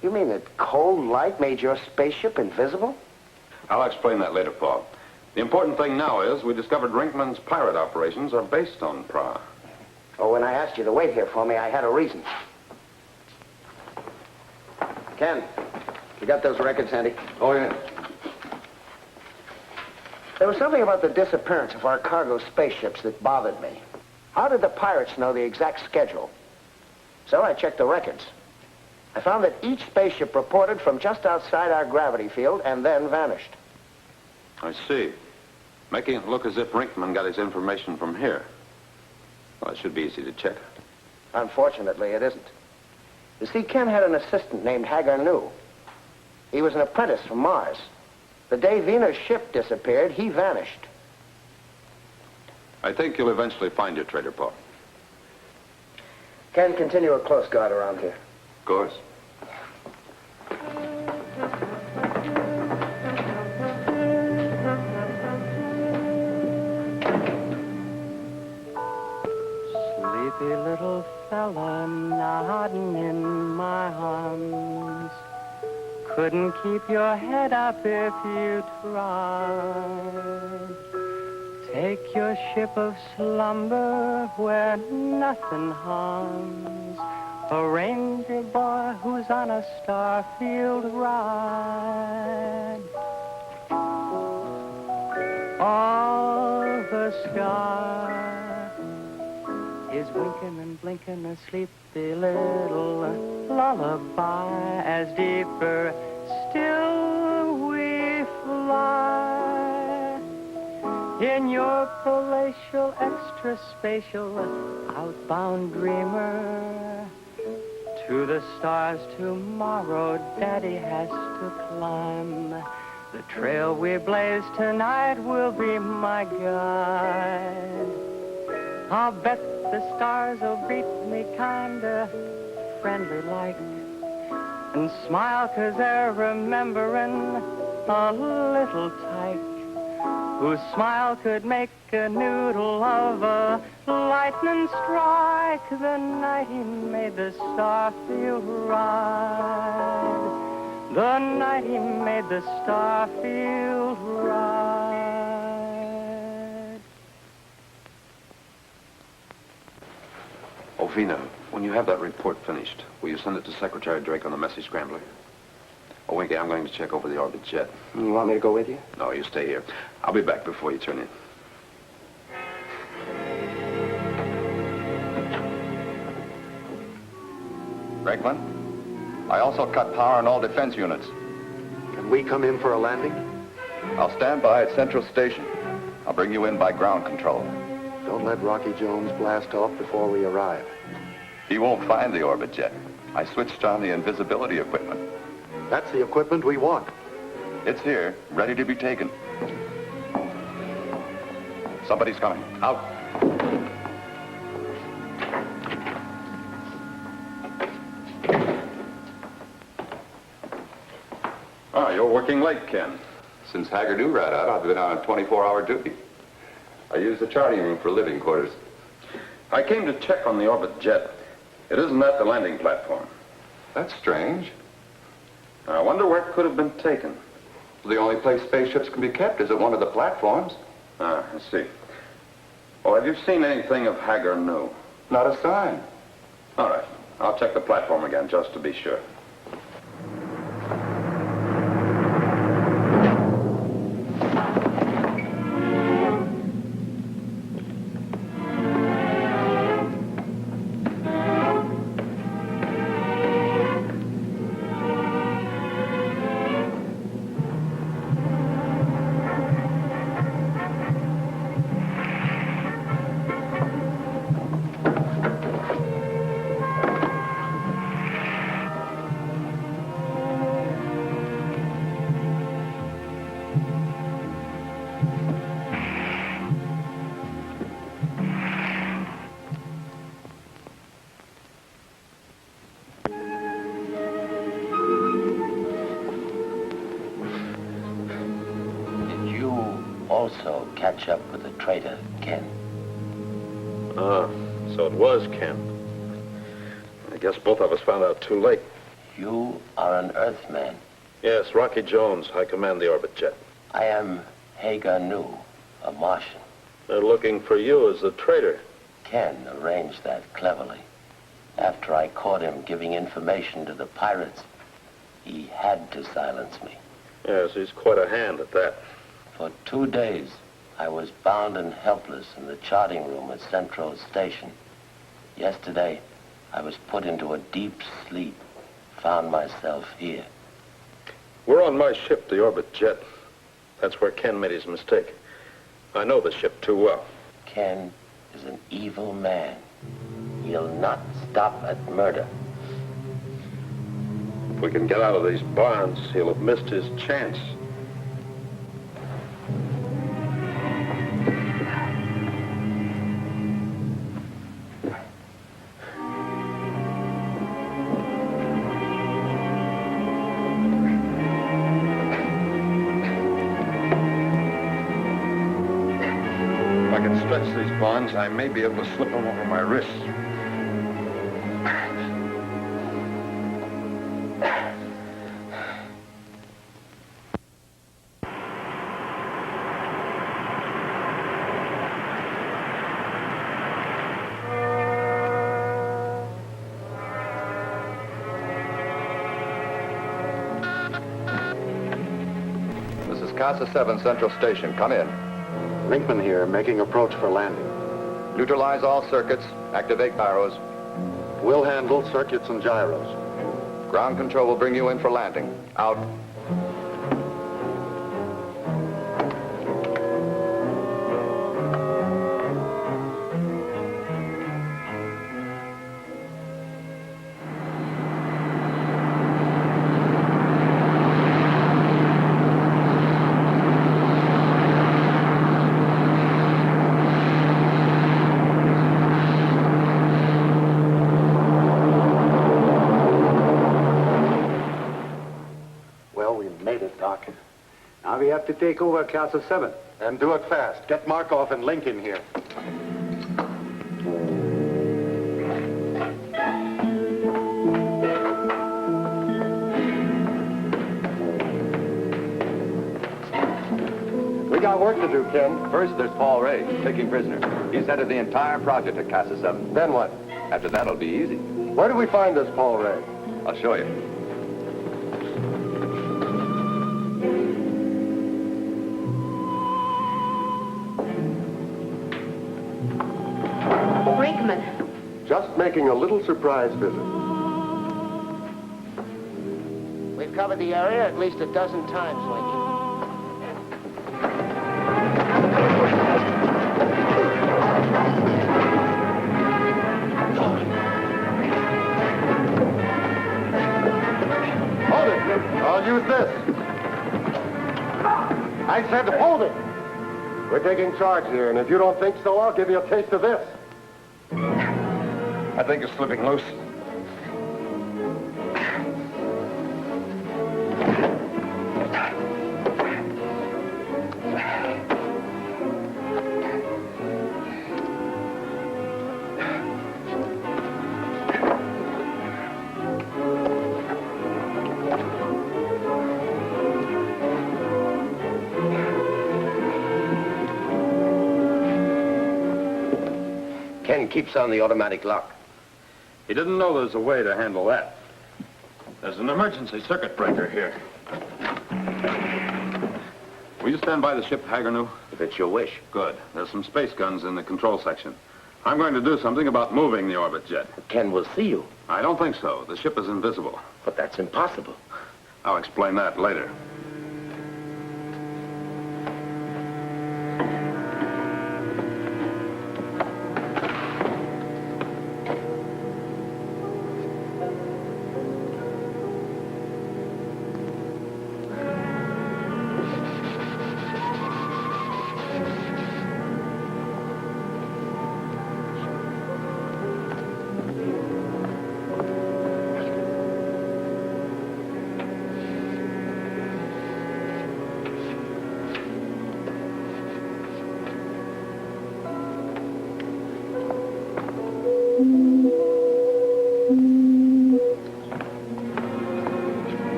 You mean that cold light made your spaceship invisible? I'll explain that later, Paul. The important thing now is we discovered Rinkman's pirate operations are based on Prah. Oh, when I asked you to wait here for me, I had a reason. Ken, you got those records handy? Oh, yeah. There was something about the disappearance of our cargo spaceships that bothered me. How did the pirates know the exact schedule? So I checked the records. I found that each spaceship reported from just outside our gravity field and then vanished. I see. Making it look as if Rinkman got his information from here. Well, it should be easy to check. Unfortunately, it isn't. You see, Ken had an assistant named Hagar New. He was an apprentice from Mars. The day Vena's ship disappeared, he vanished. I think you'll eventually find your traitor, Paul. Ken, continue a close guard around here. Of course. Sleepy little fella nodding in my arms. Couldn't keep your head up if you tried. Take your ship of slumber where nothing harms. A ranger boy who's on a Starfield ride. All the sky is winking and blinking a sleepy little lullaby as deeper still we fly. In your palatial, extra spatial, outbound dreamer. To the stars tomorrow, Daddy has to climb. The trail we blaze tonight will be my guide. I'll bet the stars will greet me kinda friendly like and smile 'cause they're remembering a little tyke whose smile could make a noodle of a lightning strike the night he made the star feel right. The night he made the star feel right. Oh, Vena, when you have that report finished, will you send it to Secretary Drake on the message scrambler? Oh, Winky, I'm going to check over the orbit jet. You want me to go with you? No, you stay here. I'll be back before you turn in. Brinkman, I also cut power on all defense units. Can we come in for a landing? I'll stand by at Central Station. I'll bring you in by ground control. Don't let Rocky Jones blast off before we arrive. He won't find the orbit jet. I switched on the invisibility equipment. That's the equipment we want. It's here, ready to be taken. Somebody's coming. Out. Ah, you're working late, Ken. Since Haggard rat out, I've been on 24-hour duty. I use the charting room for living quarters. I came to check on the orbit jet. It isn't at the landing platform. That's strange. I wonder where it could have been taken. The only place spaceships can be kept is at one of the platforms. Ah, I see. Well, have you seen anything of Haggard new? Not a sign. All right. I'll check the platform again, just to be sure. Also catch up with the traitor, Ken. Ah, so it was Ken. I guess both of us found out too late. You are an Earthman. Yes, Rocky Jones. I command the orbit jet. I am Hagar Nu, a Martian. They're looking for you as the traitor. Ken arranged that cleverly. After I caught him giving information to the pirates, he had to silence me. Yes, he's quite a hand at that. For 2 days, I was bound and helpless in the charting room at Central Station. Yesterday, I was put into a deep sleep, found myself here. We're on my ship, the orbit jet. That's where Ken made his mistake. I know the ship too well. Ken is an evil man. He'll not stop at murder. If we can get out of these bonds, he'll have missed his chance. Stretch these bonds, I may be able to slip them over my wrists. This is Cassa 7 Central Station. Come in. Brinkman here, making approach for landing. Neutralize all circuits. Activate gyros. We'll handle circuits and gyros. Ground control will bring you in for landing. Out. have to take over Cassa 7. And do it fast. Get Markov and Lincoln here. We got work to do, Ken. First, there's Paul Ray, taking prisoner. He's head of the entire project at Cassa 7. Then what? After that, it'll be easy. Where do we find this Paul Ray? I'll show you. Brinkman. Just making a little surprise visit. We've covered the area at least a dozen times, Winky. Hold it. I'll use this. I said hold it. We're taking charge here, and if you don't think so, I'll give you a taste of this. I think it's slipping loose. Ken keeps on the automatic lock. He didn't know there's a way to handle that. There's an emergency circuit breaker here. Will you stand by the ship, Hagernu? If it's your wish. Good. There's some space guns in the control section. I'm going to do something about moving the orbit jet. Ken will see you. I don't think so. The ship is invisible. But that's impossible. I'll explain that later.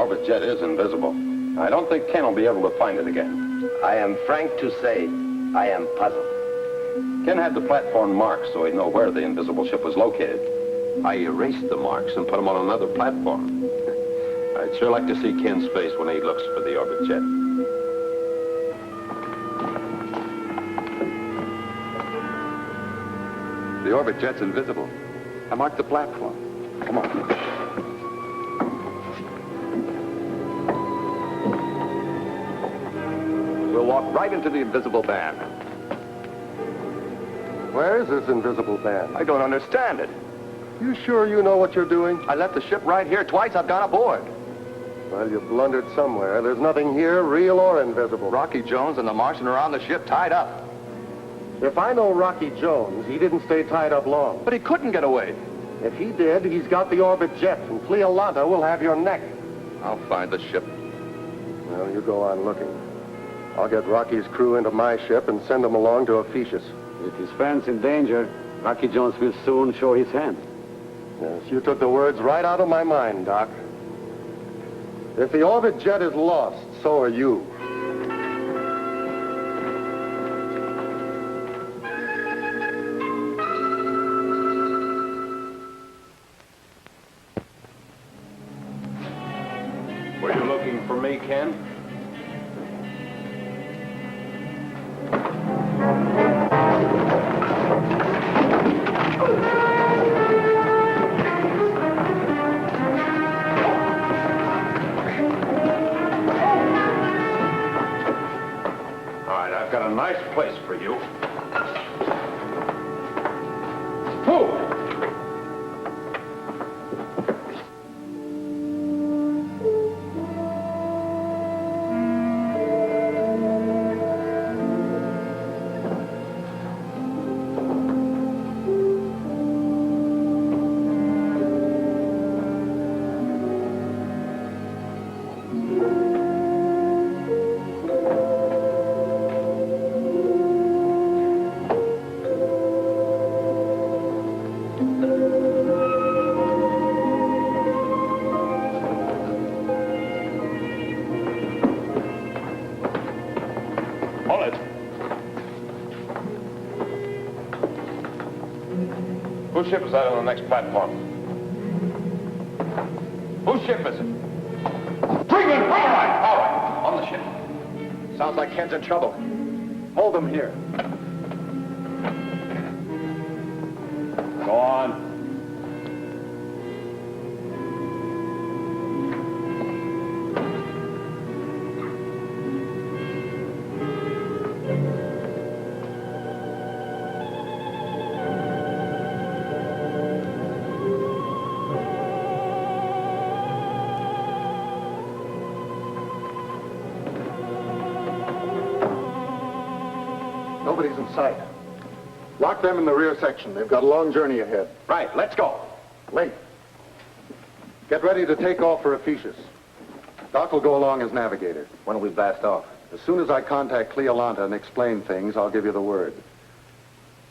The jet is invisible. I don't think Ken will be able to find it again. I am frank to say, I am puzzled. Ken had the platform marked so he'd know where the invisible ship was located. I erased the marks and put them on another platform. I'd sure like to see Ken's face when he looks for the orbit jet. The orbit jet's invisible. I marked the platform. Come on. We'll walk right into the invisible band. Where is this invisible band? I don't understand it. You sure you know what you're doing? I left the ship right here. Twice I've gone aboard. Well, you blundered somewhere. There's nothing here, real or invisible. Rocky Jones and the Martian are on the ship tied up. If I know Rocky Jones, he didn't stay tied up long. But he couldn't get away. If he did, he's got the orbit jet, and Cleolanta will have your neck. I'll find the ship. Well, you go on looking. I'll get Rocky's crew into my ship and send them along to Ephesus. If his friend's in danger, Rocky Jones will soon show his hand. Yes, you took the words right out of my mind, Doc. If the orbit jet is lost, so are you. Were you looking for me, Ken? I've got a nice place for you. Move! Whose ship is that on the next platform? Whose ship is it? Brinkman! All right. On the ship. Sounds like Ken's in trouble. Hold him here. Go on. Nobody's in sight. Lock them in the rear section. They've got a long journey ahead. Right, let's go. Link, get ready to take off for Ephesus. Doc will go along as navigator. When do we blast off? As soon as I contact Cleolanta and explain things, I'll give you the word.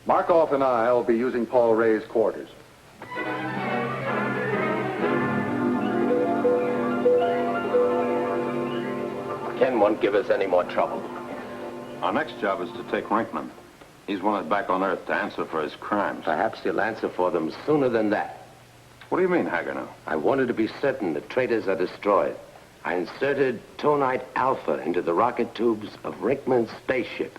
Markov and I'll be using Paul Ray's quarters. Ken won't give us any more trouble. Our next job is to take Rinkman. He's wanted back on Earth to answer for his crimes. Perhaps he'll answer for them sooner than that. What do you mean, Hagernow? I wanted to be certain the traitors are destroyed. I inserted tonite alpha into the rocket tubes of Rinkman's spaceship.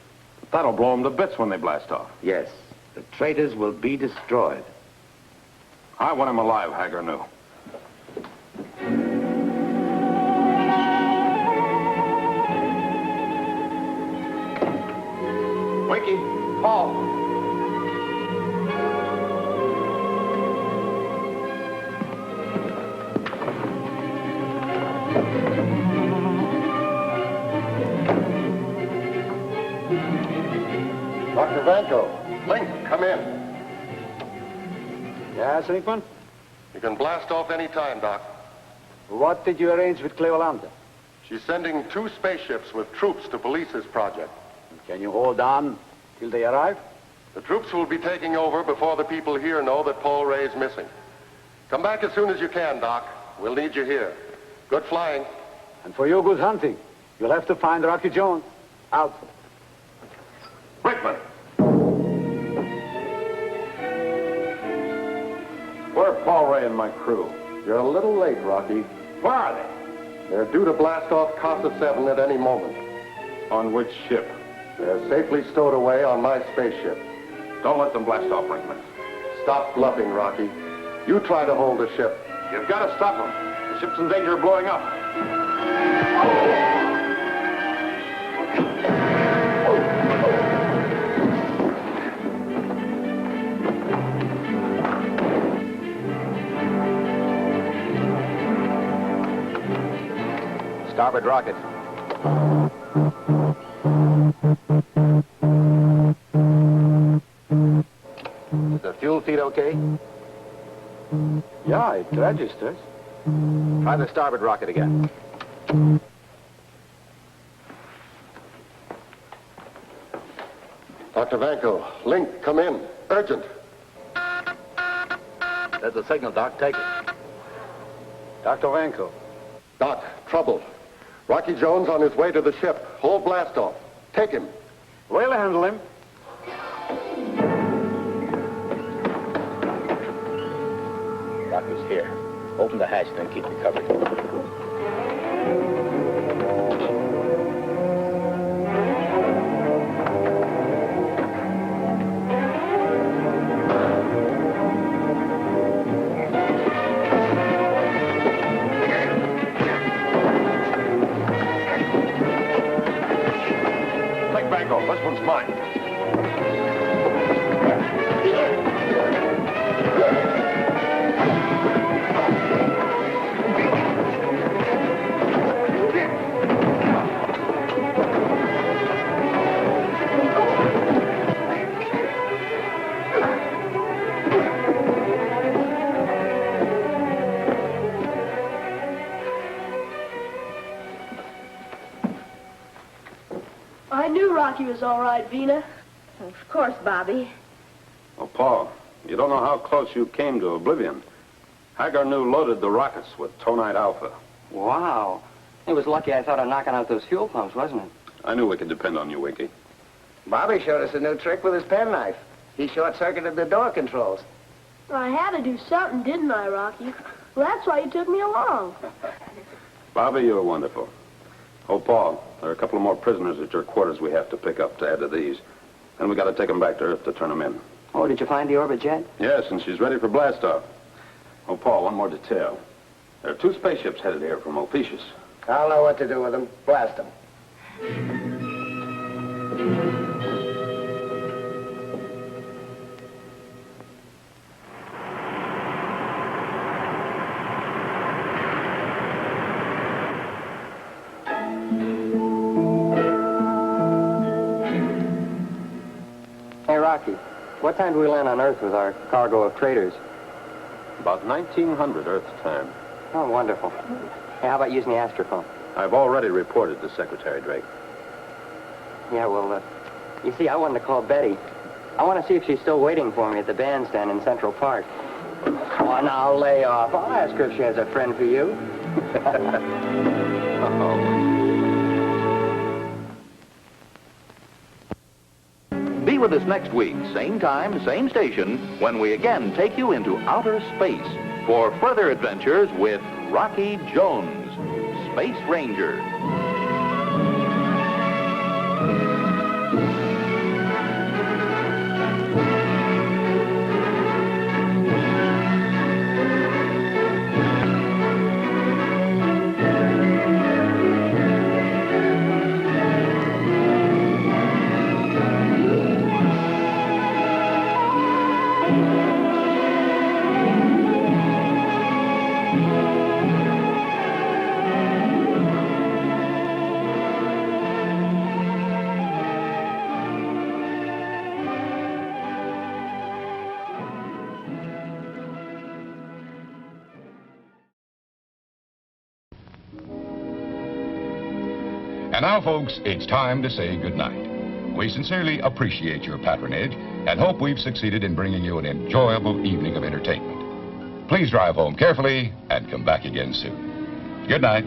That'll blow them to bits when they blast off. Yes, the traitors will be destroyed. I want him alive, Hagernow. Winky, Paul. Dr. Vanko, Link, come in. Yes, Rinkman? You can blast off any time, Doc. What did you arrange with Cleolanta? She's sending 2 spaceships with troops to police this project. Can you hold on till they arrive? The troops will be taking over before the people here know that Paul Ray's missing. Come back as soon as you can, Doc. We'll need you here. Good flying. And for you, good hunting. You'll have to find Rocky Jones. Out. Rinkman! Where are Paul Ray and my crew? You're a little late, Rocky. Where are they? They're due to blast off Cassa 7 at any moment. On which ship? They're safely stowed away on my spaceship. Don't let them blast off, Rinkman. Stop bluffing, Rocky. You try to hold the ship. You've got to stop them. The ship's in danger of blowing up. Starboard rocket. Is the fuel feed okay? Yeah, it registers. Try the starboard rocket again. Dr. Vanko, Link, come in. Urgent. There's the signal, Doc. Take it. Dr. Vanko. Doc, trouble. Rocky Jones on his way to the ship. Hold blast off. Take him. We'll handle him. Rocky's here. Open the hatch, then keep me covered. This one's mine. I knew Rocky was all right, Vena. Of course, Bobby. Oh, Paul, you don't know how close you came to oblivion. Hagernow loaded the rockets with tonite alpha. Wow. It was lucky I thought of knocking out those fuel pumps, wasn't it? I knew we could depend on you, Winky. Bobby showed us a new trick with his penknife. He short-circuited the door controls. I had to do something, didn't I, Rocky? Well, that's why you took me along. Bobby, you're wonderful. Oh, Paul, there are a couple of more prisoners at your quarters we have to pick up to add to these. And we got to take them back to Earth to turn them in. Oh, did you find the orbit jet? Yes, and she's ready for blastoff. Oh, Paul, one more detail. There are 2 spaceships headed here from Ophiuchus. I'll know what to do with them. Blast them. Hey, Rocky, what time do we land on Earth with our cargo of traders? About 1900 Earth's time. Oh, wonderful. Hey, how about using the astrophone? I've already reported to Secretary Drake. Yeah, well, you see, I wanted to call Betty. I want to see if she's still waiting for me at the bandstand in Central Park. Oh, now, lay off. I'll ask her if she has a friend for you. Be with us next week, same time, same station, when we again take you into outer space for further adventures with Rocky Jones, Space Ranger. And now, folks, it's time to say goodnight. We sincerely appreciate your patronage and hope we've succeeded in bringing you an enjoyable evening of entertainment. Please drive home carefully and come back again soon. Good night.